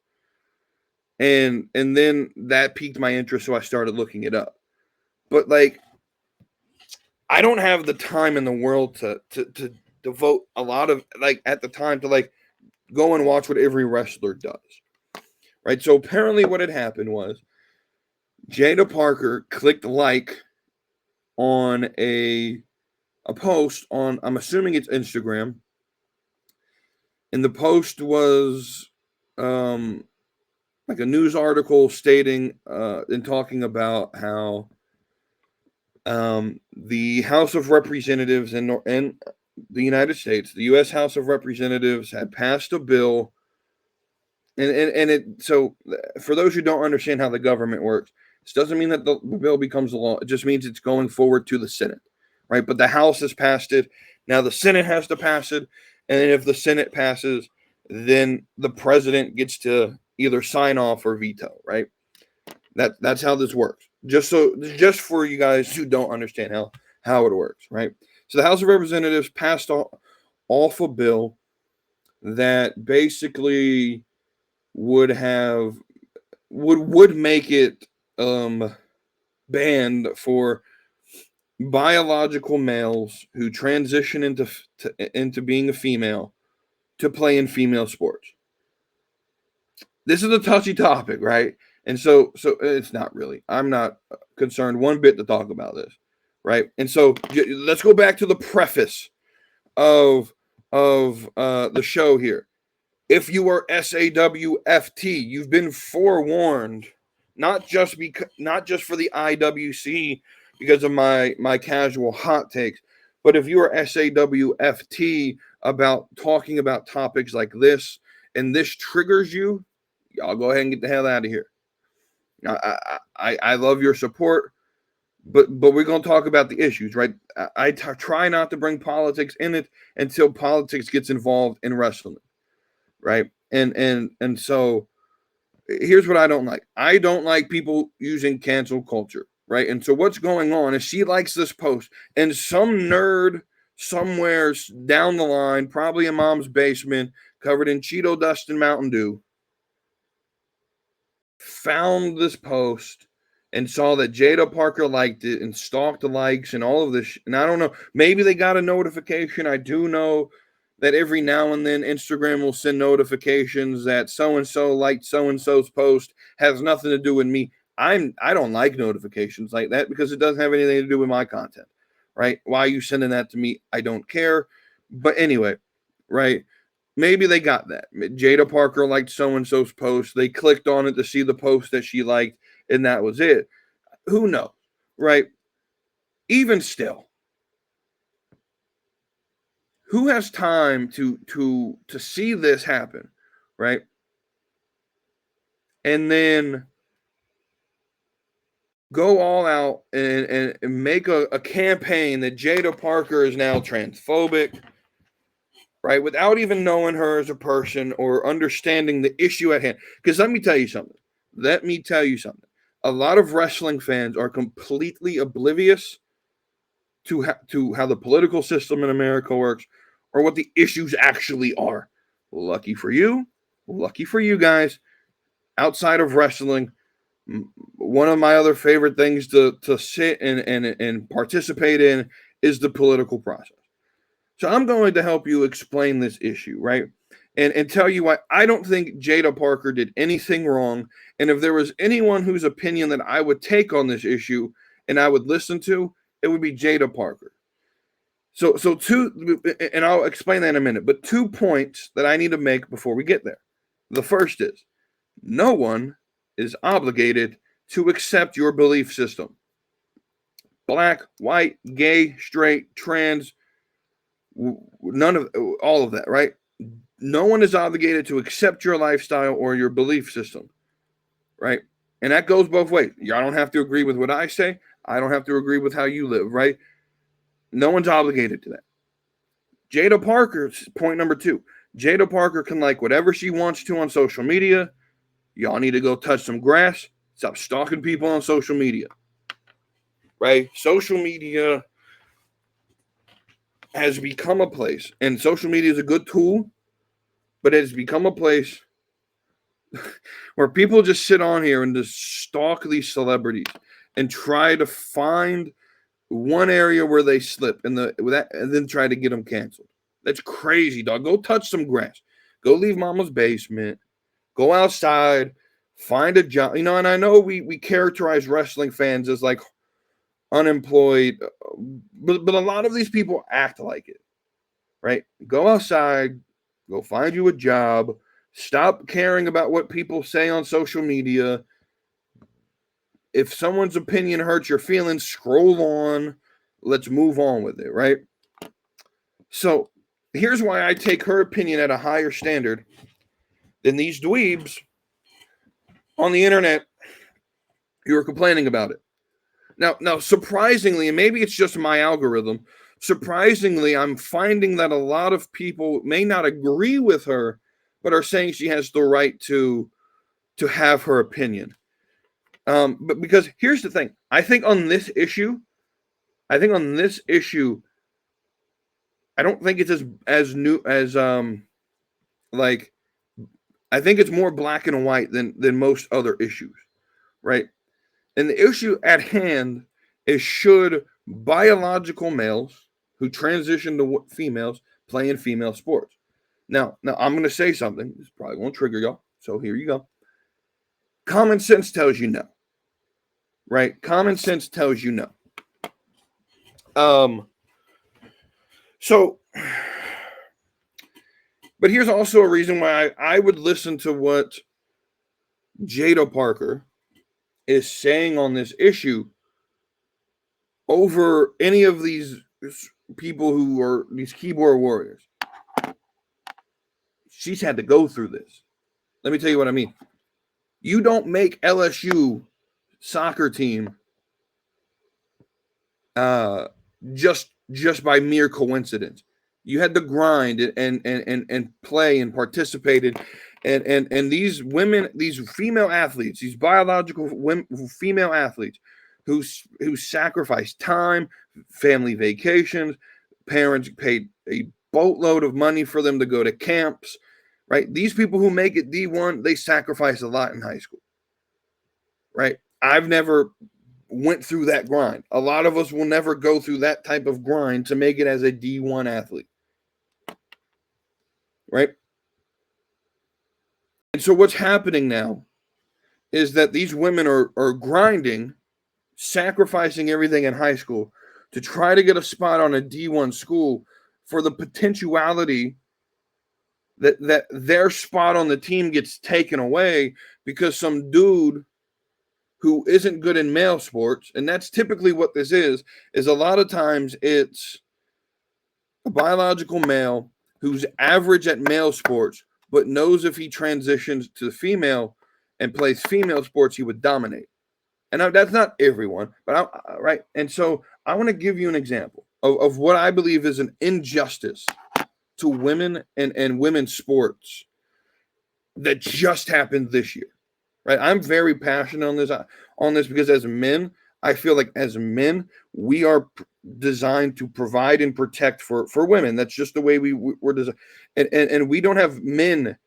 And then that piqued my interest, so I started looking it up. But like, I don't have the time in the world to devote a lot of, like, at the time to like go and watch what every wrestler does. Right? So apparently what had happened was Jada Parker clicked like on a post on, I'm assuming it's Instagram. And the post was like a news article stating and talking about how the House of Representatives in the United States, the U.S. House of Representatives, had passed a bill. And it, so for those who don't understand how the government works, this doesn't mean that the bill becomes a law. It just means it's going forward to the Senate. Right, but the House has passed it. Now the Senate has to pass it, and if the Senate passes, then the president gets to either sign off or veto. Right, that's how this works. Just for you guys who don't understand how it works. Right, so the House of Representatives passed off a bill that basically would make it banned for biological males who transition into being a female to play in female sports. This is a touchy topic, right? And so it's not really. I'm not concerned one bit to talk about this, right? And so let's go back to the preface of the show here. If you are SAWFT, you've been forewarned, not just for the IWC because of my casual hot takes, but if you are SAWFT about talking about topics like this and this triggers you, y'all go ahead and get the hell out of here. I love your support, but we're going to talk about the issues, right? I try not to bring politics in it until politics gets involved in wrestling, right? And so here's what I don't like. I don't like people using cancel culture, right? And so what's going on is she likes this post, and some nerd somewhere down the line, probably in mom's basement, covered in Cheeto dust and Mountain Dew, found this post and saw that Jada Parker liked it and stalked the likes and all of this. And I don't know, maybe they got a notification. I do know that every now and then Instagram will send notifications that so-and-so liked so-and-so's post. Has nothing to do with me. I don't like notifications like that because it doesn't have anything to do with my content, right? Why are you sending that to me? I don't care. But anyway, right? Maybe they got that. Jada Parker liked so-and-so's post. They clicked on it to see the post that she liked, and that was it. Who knows, right? Even still, who has time to see this happen, right? And then go all out and make a campaign that Jada Parker is now transphobic, right? Without even knowing her as a person or understanding the issue at hand. Because let me tell you something. A lot of wrestling fans are completely oblivious to how the political system in America works or what the issues actually are. Lucky for you guys. Outside of wrestling, one of my other favorite things to sit and participate in is the political process. So I'm going to help you explain this issue, right? And tell you why I don't think Jada Parker did anything wrong. And if there was anyone whose opinion that I would take on this issue and I would listen to, it would be Jada Parker. So two, and I'll explain that in a minute, but 2 points that I need to make before we get there. The first is, no one is obligated to accept your belief system. Black, white, gay, straight, trans, none of all of that, right? No one is obligated to accept your lifestyle or your belief system, right? And that goes both ways. Y'all don't have to agree with what I say. I don't have to agree with how you live, right? No one's obligated to that. Jada Parker's point number 2. Jada Parker can like whatever she wants to on social media. Y'all need to go touch some grass. Stop stalking people on social media, right? Social media has become a place, and social media is a good tool, but it has become a place where people just sit on here and just stalk these celebrities and try to find one area where they slip and then try to get them canceled. That's crazy, dog. Go touch some grass. Go leave mama's basement. Go outside. Find a job. And I know we characterize wrestling fans as like unemployed, but a lot of these people act like it, right? Go outside. Go find you a job. Stop caring about what people say on social media. If someone's opinion hurts your feelings, scroll on. Let's move on with it, right? So here's why I take her opinion at a higher standard than these dweebs on the internet who are complaining about it. Now, surprisingly, and maybe it's just my algorithm, surprisingly, I'm finding that a lot of people may not agree with her, but are saying she has the right to have her opinion. But because here's the thing, I think on this issue, I don't think it's as new as like, I think it's more black and white than most other issues, right? And the issue at hand is, should biological males who transition to females play in female sports? Now I'm going to say something. This probably won't trigger y'all, so here you go. Common sense tells you no, right? Common sense tells you no. So, but here's also a reason why I would listen to what Jada Parker is saying on this issue over any of these people who are these keyboard warriors. She's had to go through this. Let me tell you what I mean. You don't make LSU soccer team just by mere coincidence. You had to grind and play and participated, and these women, these female athletes, these biological women, female athletes, who sacrificed time, family vacations, parents paid a boatload of money for them to go to camps, right? These people who make it D1, they sacrifice a lot in high school, right? I've never went through that grind. A lot of us will never go through that type of grind to make it as a D1 athlete, right? And so what's happening now is that these women are grinding, sacrificing everything in high school to try to get a spot on a D1 school for the potentiality that their spot on the team gets taken away because some dude who isn't good in male sports, and that's typically what this is a lot of times it's a biological male who's average at male sports, but knows if he transitions to female and plays female sports, he would dominate. And that's not everyone, but right. And so I want to give you an example of what I believe is an injustice to women and women's sports that just happened this year. Right. I'm very passionate on this because as men, I feel like as men, we are designed to provide and protect for women. That's just the way we're designed. And we don't have men.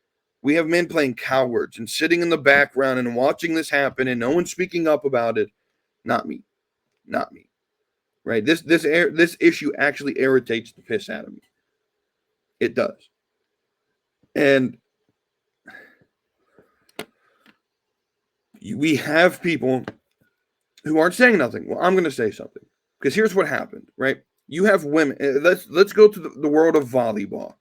We have men playing cowards and sitting in the background and watching this happen and no one speaking up about it. Not me. Right. This issue actually irritates the piss out of me. It does. And we have people who aren't saying nothing. Well, I'm going to say something because here's what happened, right? You have women. Let's go to the world of volleyball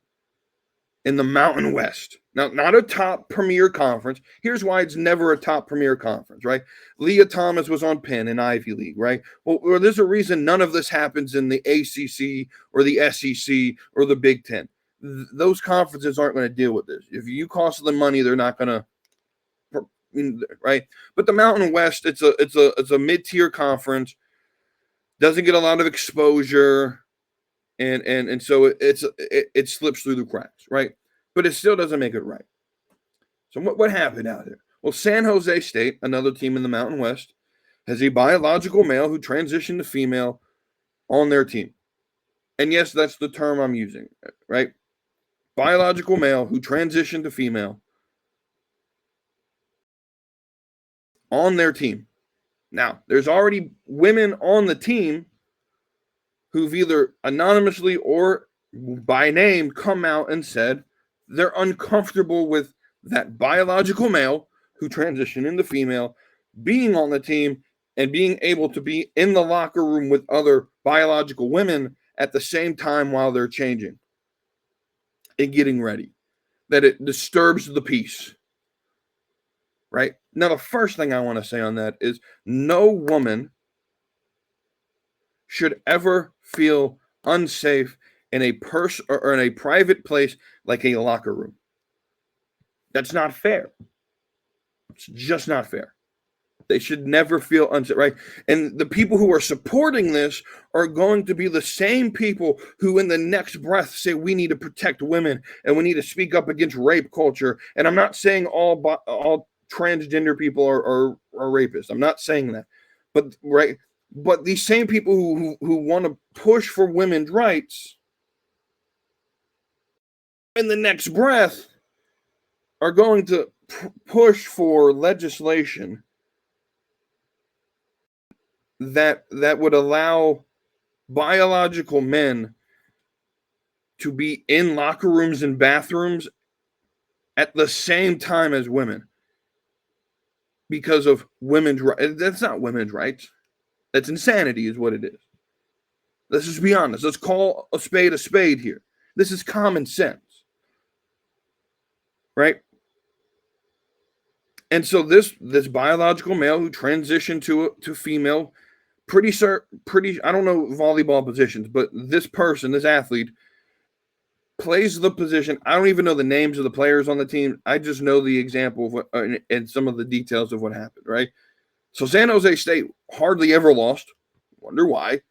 in the Mountain West. Now, not a top premier conference. Here's why it's never a top premier conference, right? Leah Thomas was on Penn in Ivy League, right? Well, there's a reason none of this happens in the ACC or the SEC or the Big Ten. Those conferences aren't going to deal with this. If you cost them money, they're not going to. Right, but the Mountain West, it's a mid-tier conference, doesn't get a lot of exposure, and so it slips through the cracks, right? But it still doesn't make it right. So what happened out there? Well, San Jose State, another team in the Mountain West, has a biological male who transitioned to female on their team, and yes, that's the term I'm using, right? Biological male who transitioned to female on their team. Now, there's already women on the team who've either anonymously or by name come out and said they're uncomfortable with that biological male who transitioned into female being on the team and being able to be in the locker room with other biological women at the same time while they're changing and getting ready. That it disturbs the peace. Right? Now, the first thing I want to say on that is no woman should ever feel unsafe in a or in a private place like a locker room. That's not fair. It's just not fair. They should never feel unsafe, right? And the people who are supporting this are going to be the same people who in the next breath say we need to protect women and we need to speak up against rape culture. And I'm not saying all transgender people are rapists. I'm not saying that. But these same people who want to push for women's rights in the next breath are going to push for legislation that would allow biological men to be in locker rooms and bathrooms at the same time as women because of women's rights. That's not women's rights. That's insanity is what it is. Let's just be honest. Let's call a spade here. This is common sense. Right? And so this biological male who transitioned to female, pretty I don't know volleyball positions, but this athlete plays the position. I don't even know the names of the players on the team. I just know the example of what and some of the details of what happened, right? So San Jose State hardly ever lost. Wonder why.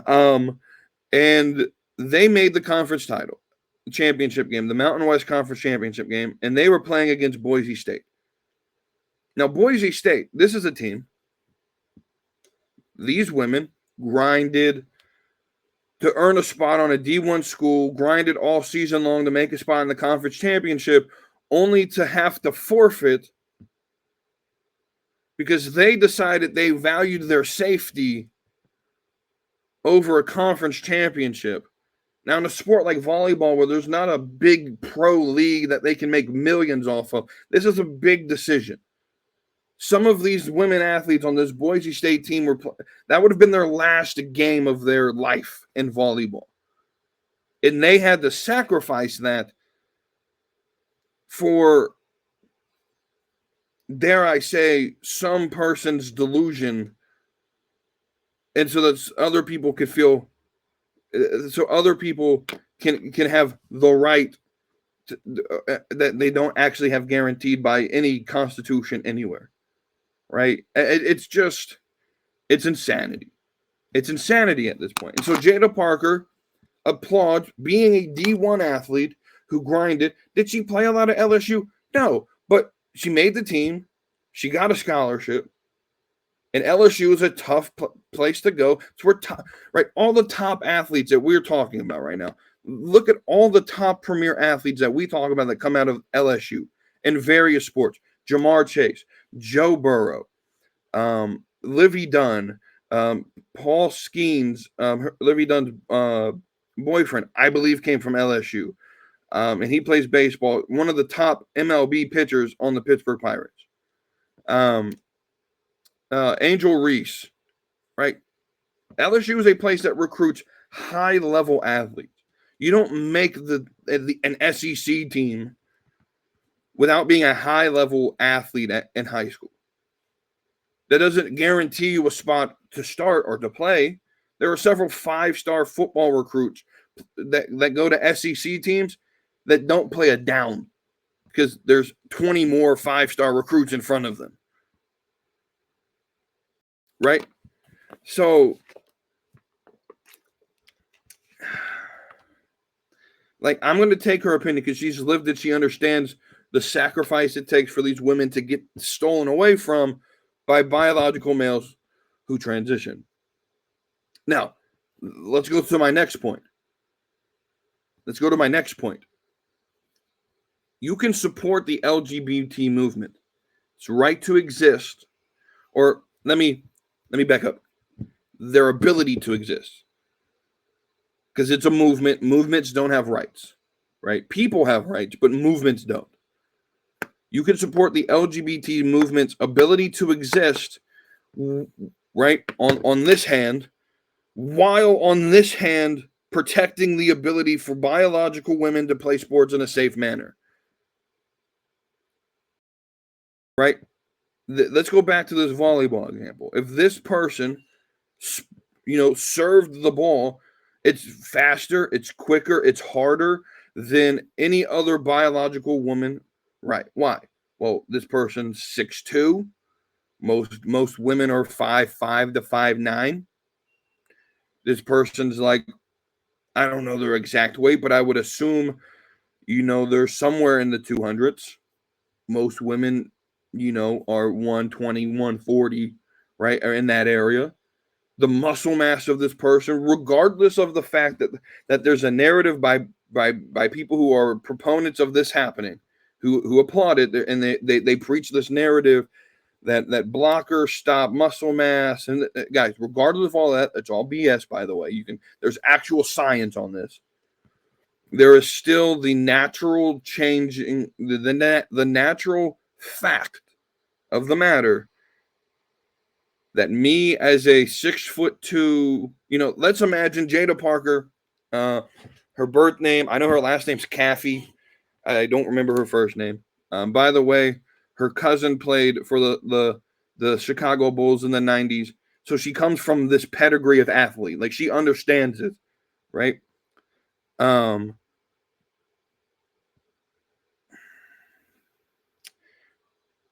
And they made the conference title championship game, the Mountain West Conference championship game, and they were playing against Boise State. Now, Boise State, this is a team. These women grinded to earn a spot on a D1 school, grinded all season long to make a spot in the conference championship, only to have to forfeit because they decided they valued their safety over a conference championship. Now, in a sport like volleyball, where there's not a big pro league that they can make millions off of, this is a big decision. Some of these women athletes on this Boise State team that would have been their last game of their life in volleyball. And they had to sacrifice that for, dare I say, some person's delusion. And so that other people could feel, so other people can have the right to, that they don't actually have guaranteed by any constitution anywhere. Right? It's insanity. It's insanity at this point. And so Jada Parker applauds being a D1 athlete who grinded. Did she play a lot of LSU? No, but she made the team. She got a scholarship. And LSU is a tough place to go. So we're right. All the top athletes that we're talking about right now. Look at all the top premier athletes that we talk about that come out of LSU in various sports. Jamar Chase, Joe Burrow, Livy Dunn, Paul Skeens, Livy Dunn's boyfriend, I believe, came from LSU. And he plays baseball. One of the top MLB pitchers on the Pittsburgh Pirates. Angel Reese, right? LSU is a place that recruits high-level athletes. You don't make an SEC team without being a high-level athlete in high school. That doesn't guarantee you a spot to start or to play. There are several five-star football recruits that go to SEC teams that don't play a down because there's 20 more five-star recruits in front of them. Right? So, like, I'm going to take her opinion because she's lived it. She understands the sacrifice it takes for these women to get stolen away from by biological males who transition. Now, let's go to my next point. You can support the LGBT movement. It's right to exist. Or let me back up. Their ability to exist. Because it's a movement. Movements don't have rights. Right? People have rights, but movements don't. You can support the LGBT movement's ability to exist, right, on this hand, while on this hand protecting the ability for biological women to play sports in a safe manner. Right? Let's go back to this volleyball example. If this person, served the ball, it's faster, it's quicker, it's harder than any other biological woman. Right. Why? Well, this person's 6'2". Most women are 5'5" to 5'9". This person's like, I don't know their exact weight, but I would assume, they're somewhere in the 200s. Most women, are 120, 140, right? Are in that area. The muscle mass of this person, regardless of the fact that there's a narrative by people who are proponents of this happening, who applaud it, and they preach this narrative that blockers stop muscle mass. And guys, regardless of all that, it's all BS, by the way. There's actual science on this. There is still the natural changing, the natural fact of the matter that me as a 6'2", let's imagine Jada Parker, her birth name, I know her last name's Caffey. I don't remember her first name. By the way, her cousin played for the Chicago Bulls in the 90s. So she comes from this pedigree of athlete. Like, she understands it, right? So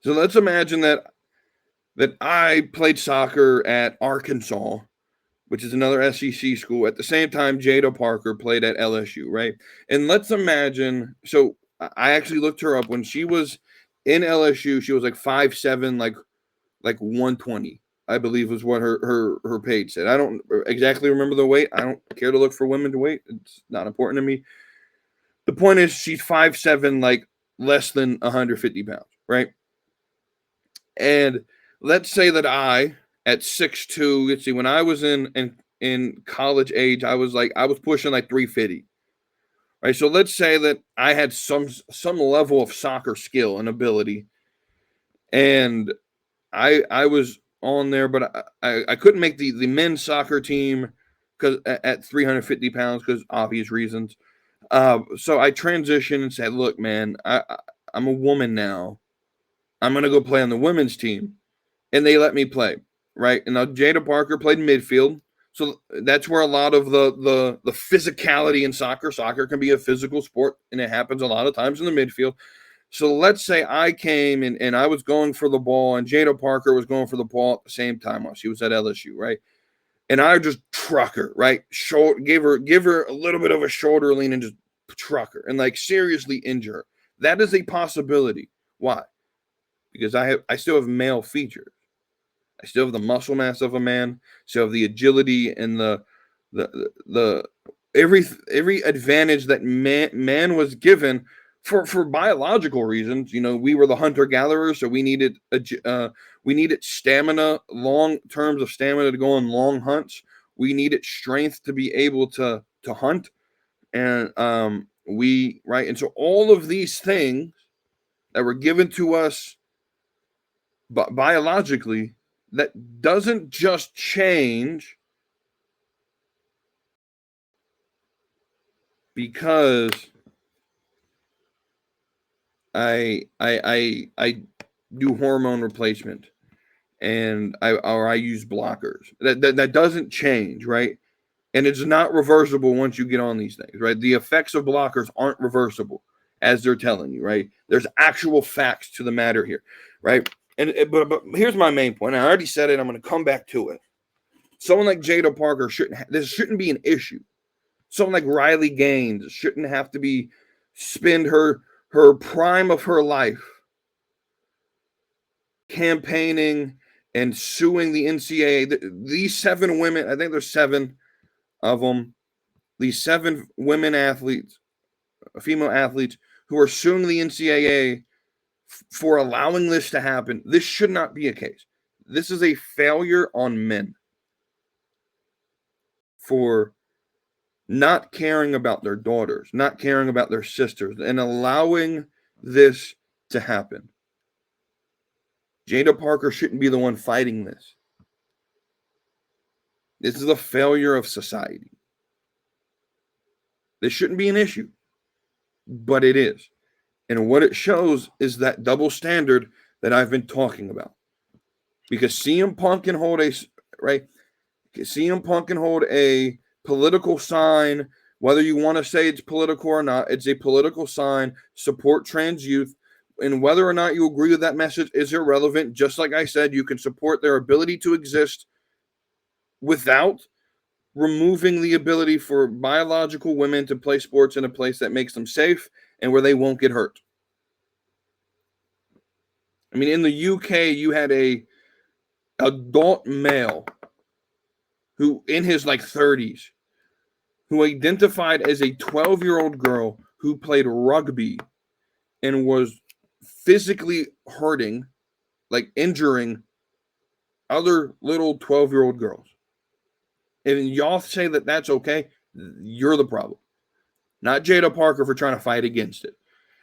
let's imagine that I played soccer at Arkansas which is another SEC school. At the same time, Jada Parker played at LSU, right? And let's imagine, so I actually looked her up when she was in LSU. She was like 5'7", like 120, I believe was what her page said. I don't exactly remember the weight. I don't care to look for women's weight. It's not important to me. The point is she's 5'7", like less than 150 pounds, right? And let's say that I, at 6'2", let's see, when I was in college age, I was pushing like 350. Right. So let's say that I had some level of soccer skill and ability. And I was on there, but I couldn't make the men's soccer team because at 350 pounds because obvious reasons. So I transitioned and said, look, man, I'm a woman now. I'm going to go play on the women's team. And they let me play, right? And now Jada Parker played midfield. So that's where a lot of the physicality in soccer can be a physical sport, and it happens a lot of times in the midfield. So let's say I came and I was going for the ball, and Jada Parker was going for the ball at the same time while she was at LSU, right? And I just truck her, right? Give her a little bit of a shoulder lean and just truck her and like seriously injure her. That is a possibility. Why? Because I still have male features. I still have the muscle mass of a man, still have the agility and the every advantage that man was given for biological reasons. You know, we were the hunter gatherers, so we needed stamina, long terms of stamina to go on long hunts. We needed strength to be able to hunt, and and so all of these things that were given to us biologically, that doesn't just change because I do hormone replacement and I use blockers. That doesn't change, right? And it's not reversible once you get on these things, right? The effects of blockers aren't reversible, as they're telling you, right? There's actual facts to the matter here, right? But here's my main point. I already said it. I'm going to come back to it. Someone like Jada Parker this shouldn't be an issue. Someone like Riley Gaines shouldn't have to spend her prime of her life campaigning and suing the NCAA. These 7 women, I think there's 7 of them. These 7 women athletes, female athletes, who are suing the NCAA for allowing this to happen. This should not be a case. This is a failure on men for not caring about their daughters, not caring about their sisters, and allowing this to happen. Jada Parker shouldn't be the one fighting this. This is a failure of society. This shouldn't be an issue, but it is. And what it shows is that double standard that I've been talking about. Because CM Punk can hold a political sign, whether you want to say it's political or not. It's a political sign, support trans youth. And whether or not you agree with that message is irrelevant. Just like I said, you can support their ability to exist without removing the ability for biological women to play sports in a place that makes them safe and where they won't get hurt. I mean, in the UK, you had a adult male who, in his like 30s, who identified as a 12-year-old girl who played rugby and was physically hurting, like injuring other little 12-year-old girls. And y'all say that that's okay, you're the problem. Not Jada Parker for trying to fight against it.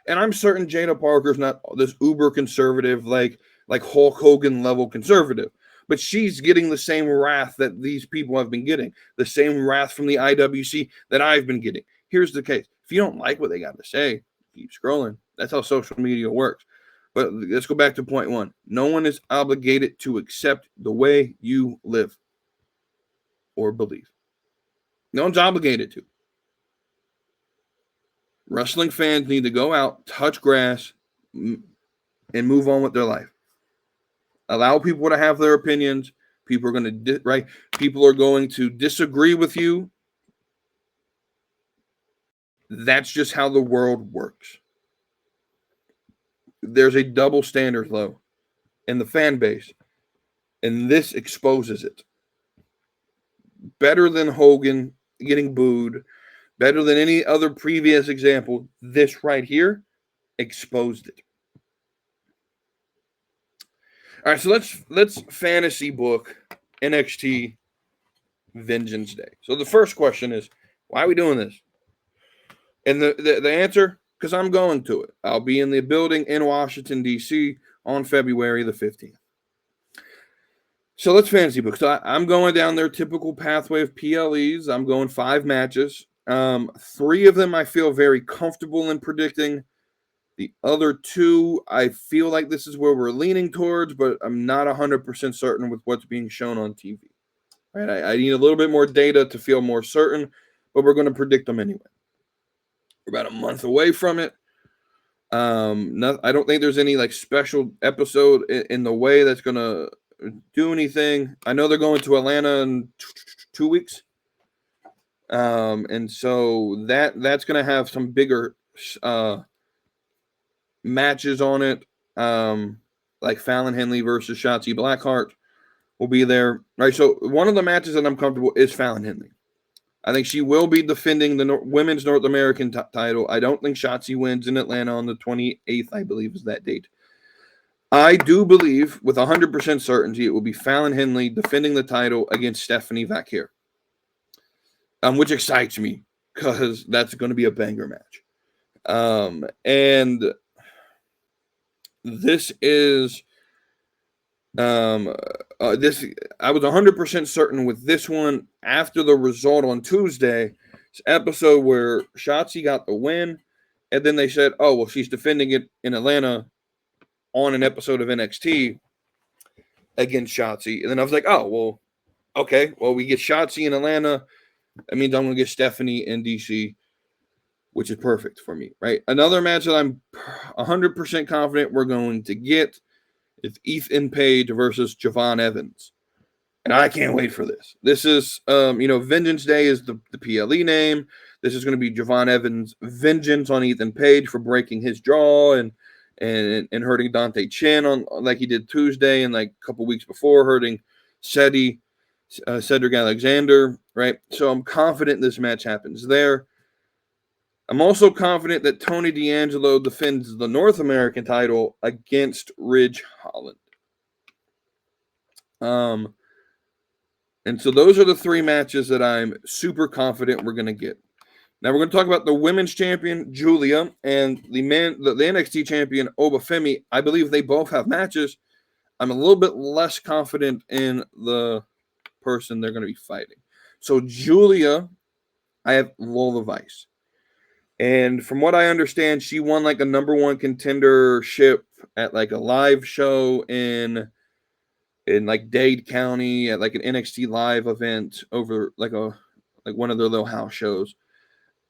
And I'm certain Jada Parker's not this uber conservative, like Hulk Hogan level conservative. But she's getting the same wrath that these people have been getting. The same wrath from the IWC that I've been getting. Here's the case. If you don't like what they got to say, keep scrolling. That's how social media works. But let's go back to point one. No one is obligated to accept the way you live or believe. No one's obligated to. Wrestling fans need to go out, touch grass, and move on with their life. Allow people to have their opinions, People are going to right. People are going to disagree with you. That's just how the world works. There's a double standard, though, in the fan base, and this exposes it. Better than Hogan getting booed, better than any other previous example, this right here exposed it. All right, so let's fantasy book NXT Vengeance Day. So the first question is, why are we doing this? And the answer, because I'm going to it. I'll be in the building in Washington, D.C. on February the 15th. So let's fantasy book. So I'm going down their typical pathway of PLEs. I'm going 5 matches. 3 of them I feel very comfortable in predicting. The other 2, I feel like this is where we're leaning towards, but I'm not 100% certain with what's being shown on TV. Right? I need a little bit more data to feel more certain, but we're going to predict them anyway. We're about a month away from it. I don't think there's any like special episode in the way that's going to do anything. I know they're going to Atlanta in 2 weeks. And so that's going to have some bigger matches on it. Like Fallon Henley versus Shotzi Blackheart will be there. Right. So one of the matches that I'm comfortable is Fallon Henley. I think she will be defending the women's North American title. I don't think Shotzi wins in Atlanta on the 28th, I believe is that date. I do believe with 100% certainty it will be Fallon Henley defending the title against Stephanie Vaquer, which excites me because that's going to be a banger match. And this is this I was 100% certain with this one after the result on Tuesday. This episode where Shotzi got the win, and then they said, "Oh, well, she's defending it in Atlanta on an episode of NXT against Shotzi." And then I was like, "Oh, well, okay. Well, we get Shotzi in Atlanta. That means I'm going to get Stephanie in DC, which is perfect for me, right?" Another match that I'm 100% confident we're going to get is Ethan Page versus Javon Evans. And I can't wait for this. This is, Vengeance Day is the PLE name. This is going to be Javon Evans' vengeance on Ethan Page for breaking his jaw and hurting Dante Chen on like he did Tuesday and like a couple weeks before hurting Cedric Alexander, right? So I'm confident this match happens there. I'm also confident that Tony D'Angelo defends the North American title against Ridge Holland. And so those are the 3 matches that I'm super confident we're going to get. Now we're going to talk about the women's champion, Julia, and the NXT champion, Obafemi. I believe they both have matches. I'm a little bit less confident in the person they're going to be fighting. So Julia, I have Lola Vice. And from what I understand, she won like a number 1 contendership at like a live show in like Dade County at like an NXT live event over like one of their little house shows.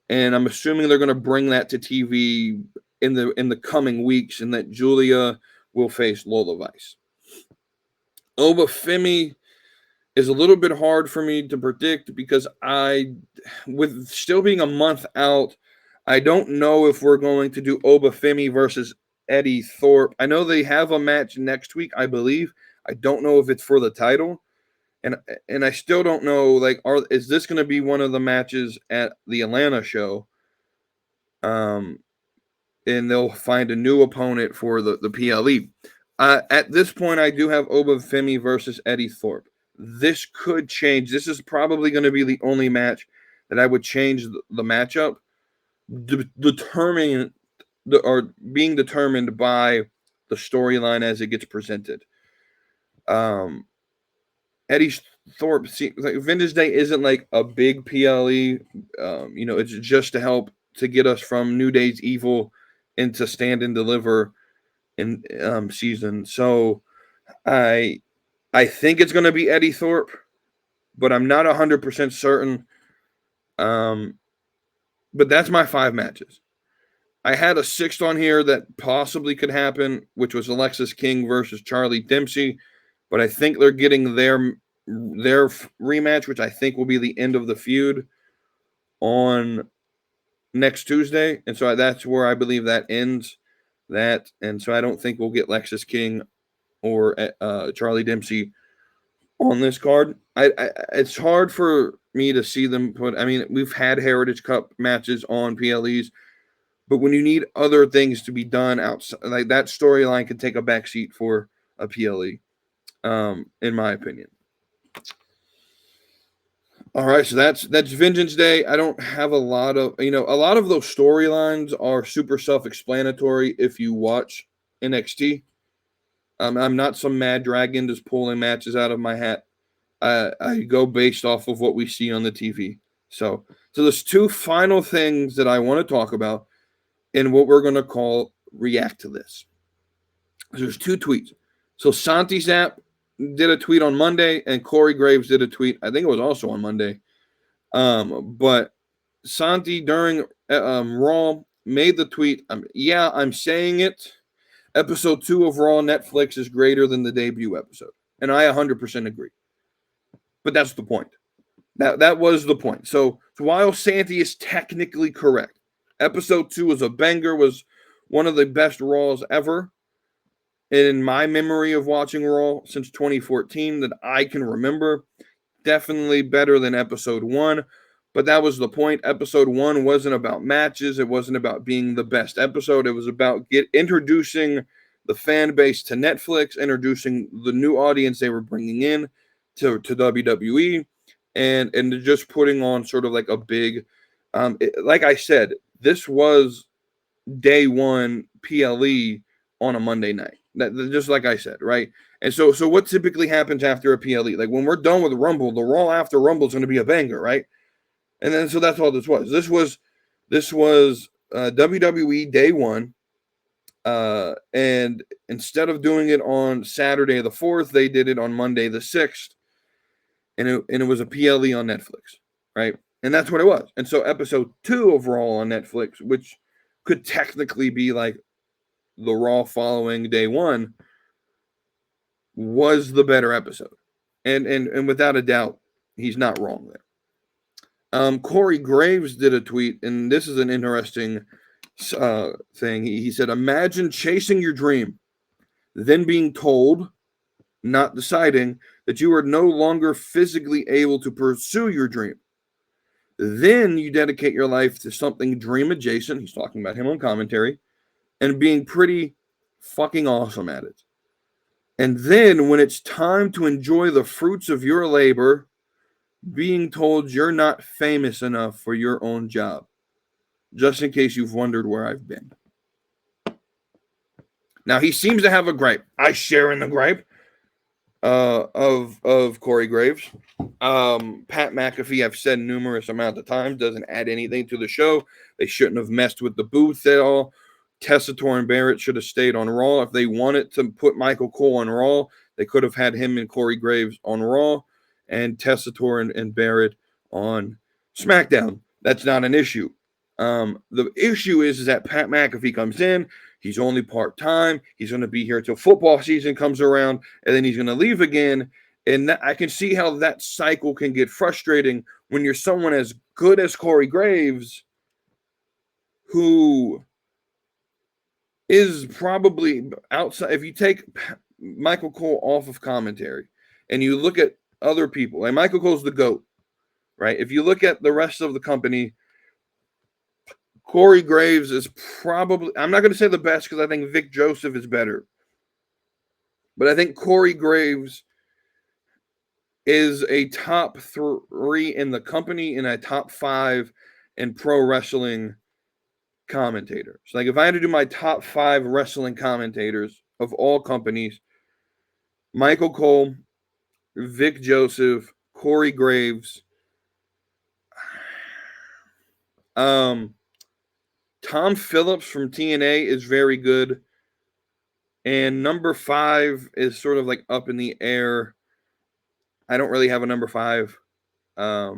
And I'm assuming they're going to bring that to TV in the coming weeks, and that Julia will face Lola Vice. Obafemi is a little bit hard for me to predict because with still being a month out, I don't know if we're going to do Obafemi versus Eddie Thorpe. I know they have a match next week, I believe. I don't know if it's for the title. And I still don't know, is this going to be one of the matches at the Atlanta show? And they'll find a new opponent for the PLE. At this point, I do have Obafemi versus Eddie Thorpe. This could change. This is probably going to be the only match that I would change the matchup, being determined by the storyline as it gets presented. Eddie Thorpe, like Vengeance Day isn't like a big PLE. It's just to help to get us from New Day's Evil into Stand and Deliver in season. So I think it's going to be Eddie Thorpe, but I'm not 100% certain. But that's my 5 matches. I had a 6th on here that possibly could happen, which was Alexis King versus Charlie Dempsey. But I think they're getting their their rematch, which I think will be the end of the feud, on next Tuesday. And so that's where I believe that ends that. And so I don't think we'll get Lexis King or Charlie Dempsey on this card. It's hard for me to see them put. I mean, we've had Heritage Cup matches on PLEs, but when you need other things to be done outside, like that storyline could take a backseat for a PLE, in my opinion. All right, so that's Vengeance Day. I don't have a lot of those storylines are super self-explanatory if you watch NXT. I'm not some mad dragon just pulling matches out of my hat. I go based off of what we see on the TV. So there's two final things that I want to talk about in what we're going to call react to this. There's two tweets. So Santi Zap did a tweet on Monday, and Corey Graves did a tweet. I think it was also on Monday. But Santi during Raw made the tweet. Yeah, I'm saying it. Episode 2 of Raw Netflix is greater than the debut episode. And I 100% agree. But that's the point. That was the point. So while Santi is technically correct, episode 2 was a banger, was one of the best Raws ever. In my memory of watching Raw since 2014 that I can remember, definitely better than episode 1. But that was the point. Episode 1 wasn't about matches. It wasn't about being the best episode. It was about introducing the fan base to Netflix, introducing the new audience they were bringing in to WWE, and just putting on sort of like a big, like I said, this was day one PLE on a Monday night. Just like I said, right? And so what typically happens after a PLE? Like when we're done with Rumble, the Raw after Rumble is going to be a banger, right? And then so that's all this was. This was WWE day one. And instead of doing it on Saturday the 4th, they did it on Monday the 6th. And it was a PLE on Netflix, right? And that's what it was. And so episode 2 of Raw on Netflix, which could technically be like the Raw following day one, was the better episode. And without a doubt, he's not wrong there. Corey Graves did a tweet, and this is an interesting thing. He said, imagine chasing your dream, then being told, not deciding, that you are no longer physically able to pursue your dream. Then you dedicate your life to something dream adjacent. He's talking about him on commentary, and being pretty fucking awesome at it. And then when it's time to enjoy the fruits of your labor, being told you're not famous enough for your own job. Just in case you've wondered where I've been. Now, he seems to have a gripe. I share in the gripe of Corey Graves. Pat McAfee, I've said numerous amounts of times, doesn't add anything to the show. They shouldn't have messed with the booth at all. Tessitore and Barrett should have stayed on Raw. If they wanted to put Michael Cole on Raw, they could have had him and Corey Graves on Raw and Tessitore and Barrett on SmackDown. That's not an issue. The issue is that Pat McAfee comes in. He's only part-time. He's going to be here till football season comes around, and then he's going to leave again. And I can see how that cycle can get frustrating when you're someone as good as Corey Graves, who is probably outside. If you take Michael Cole off of commentary and you look at other people, like Michael Cole's the GOAT, right? If you look at the rest of the company, Corey Graves is probably, I'm not going to say the best because I think Vic Joseph is better. But I think Corey Graves is a top 3 in the company and a top 5 in pro wrestling commentators. Like if I had to do my top 5 wrestling commentators of all companies, Michael Cole, Vic Joseph, Corey Graves, Tom Phillips from TNA is very good. And number 5 is sort of like up in the air. I don't really have a number 5. I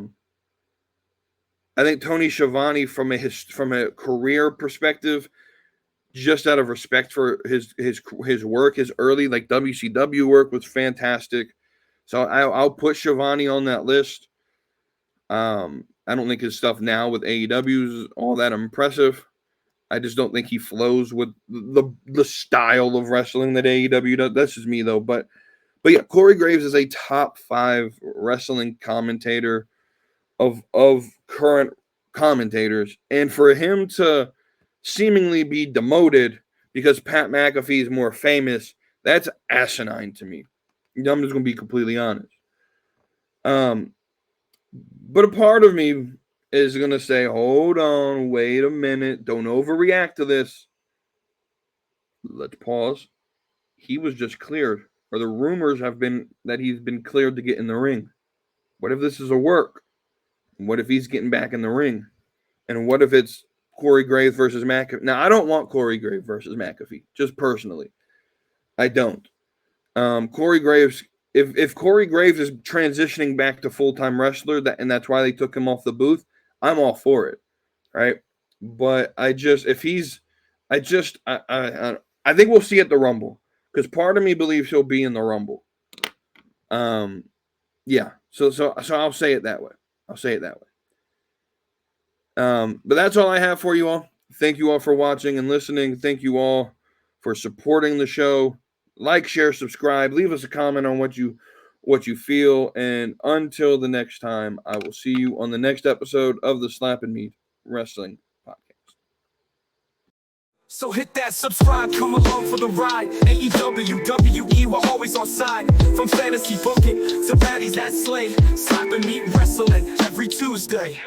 think Tony Schiavone from a career perspective, just out of respect for his work, his early like WCW work was fantastic. So I'll put Shivani on that list. I don't think his stuff now with AEW is all that impressive. I just don't think he flows with the style of wrestling that AEW does. That's just me, though. But yeah, Corey Graves is a top 5 wrestling commentator of current commentators. And for him to seemingly be demoted because Pat McAfee is more famous, that's asinine to me. I'm just going to be completely honest. But a part of me is going to say, hold on, wait a minute. Don't overreact to this. Let's pause. He was just cleared, or the rumors have been that he's been cleared to get in the ring. What if this is a work? What if he's getting back in the ring? And what if it's Corey Graves versus McAfee? Now, I don't want Corey Graves versus McAfee, just personally. I don't. Corey Graves, if Corey Graves is transitioning back to full-time wrestler, and that's why they took him off the booth, I'm all for it, right? But I think we'll see at the Rumble, because part of me believes he'll be in the Rumble. Yeah. So I'll say it that way. But that's all I have for you all. Thank you all for watching and listening. Thank you all for supporting the show. Like, share, subscribe. Leave us a comment on what you feel. And until the next time, I will see you on the next episode of the Slap and Meat Wrestling Podcast. So hit that subscribe, come along for the ride. AEW, WWE, we're always on side. From fantasy booking to baddies that slay. Slap and Meat Wrestling every Tuesday.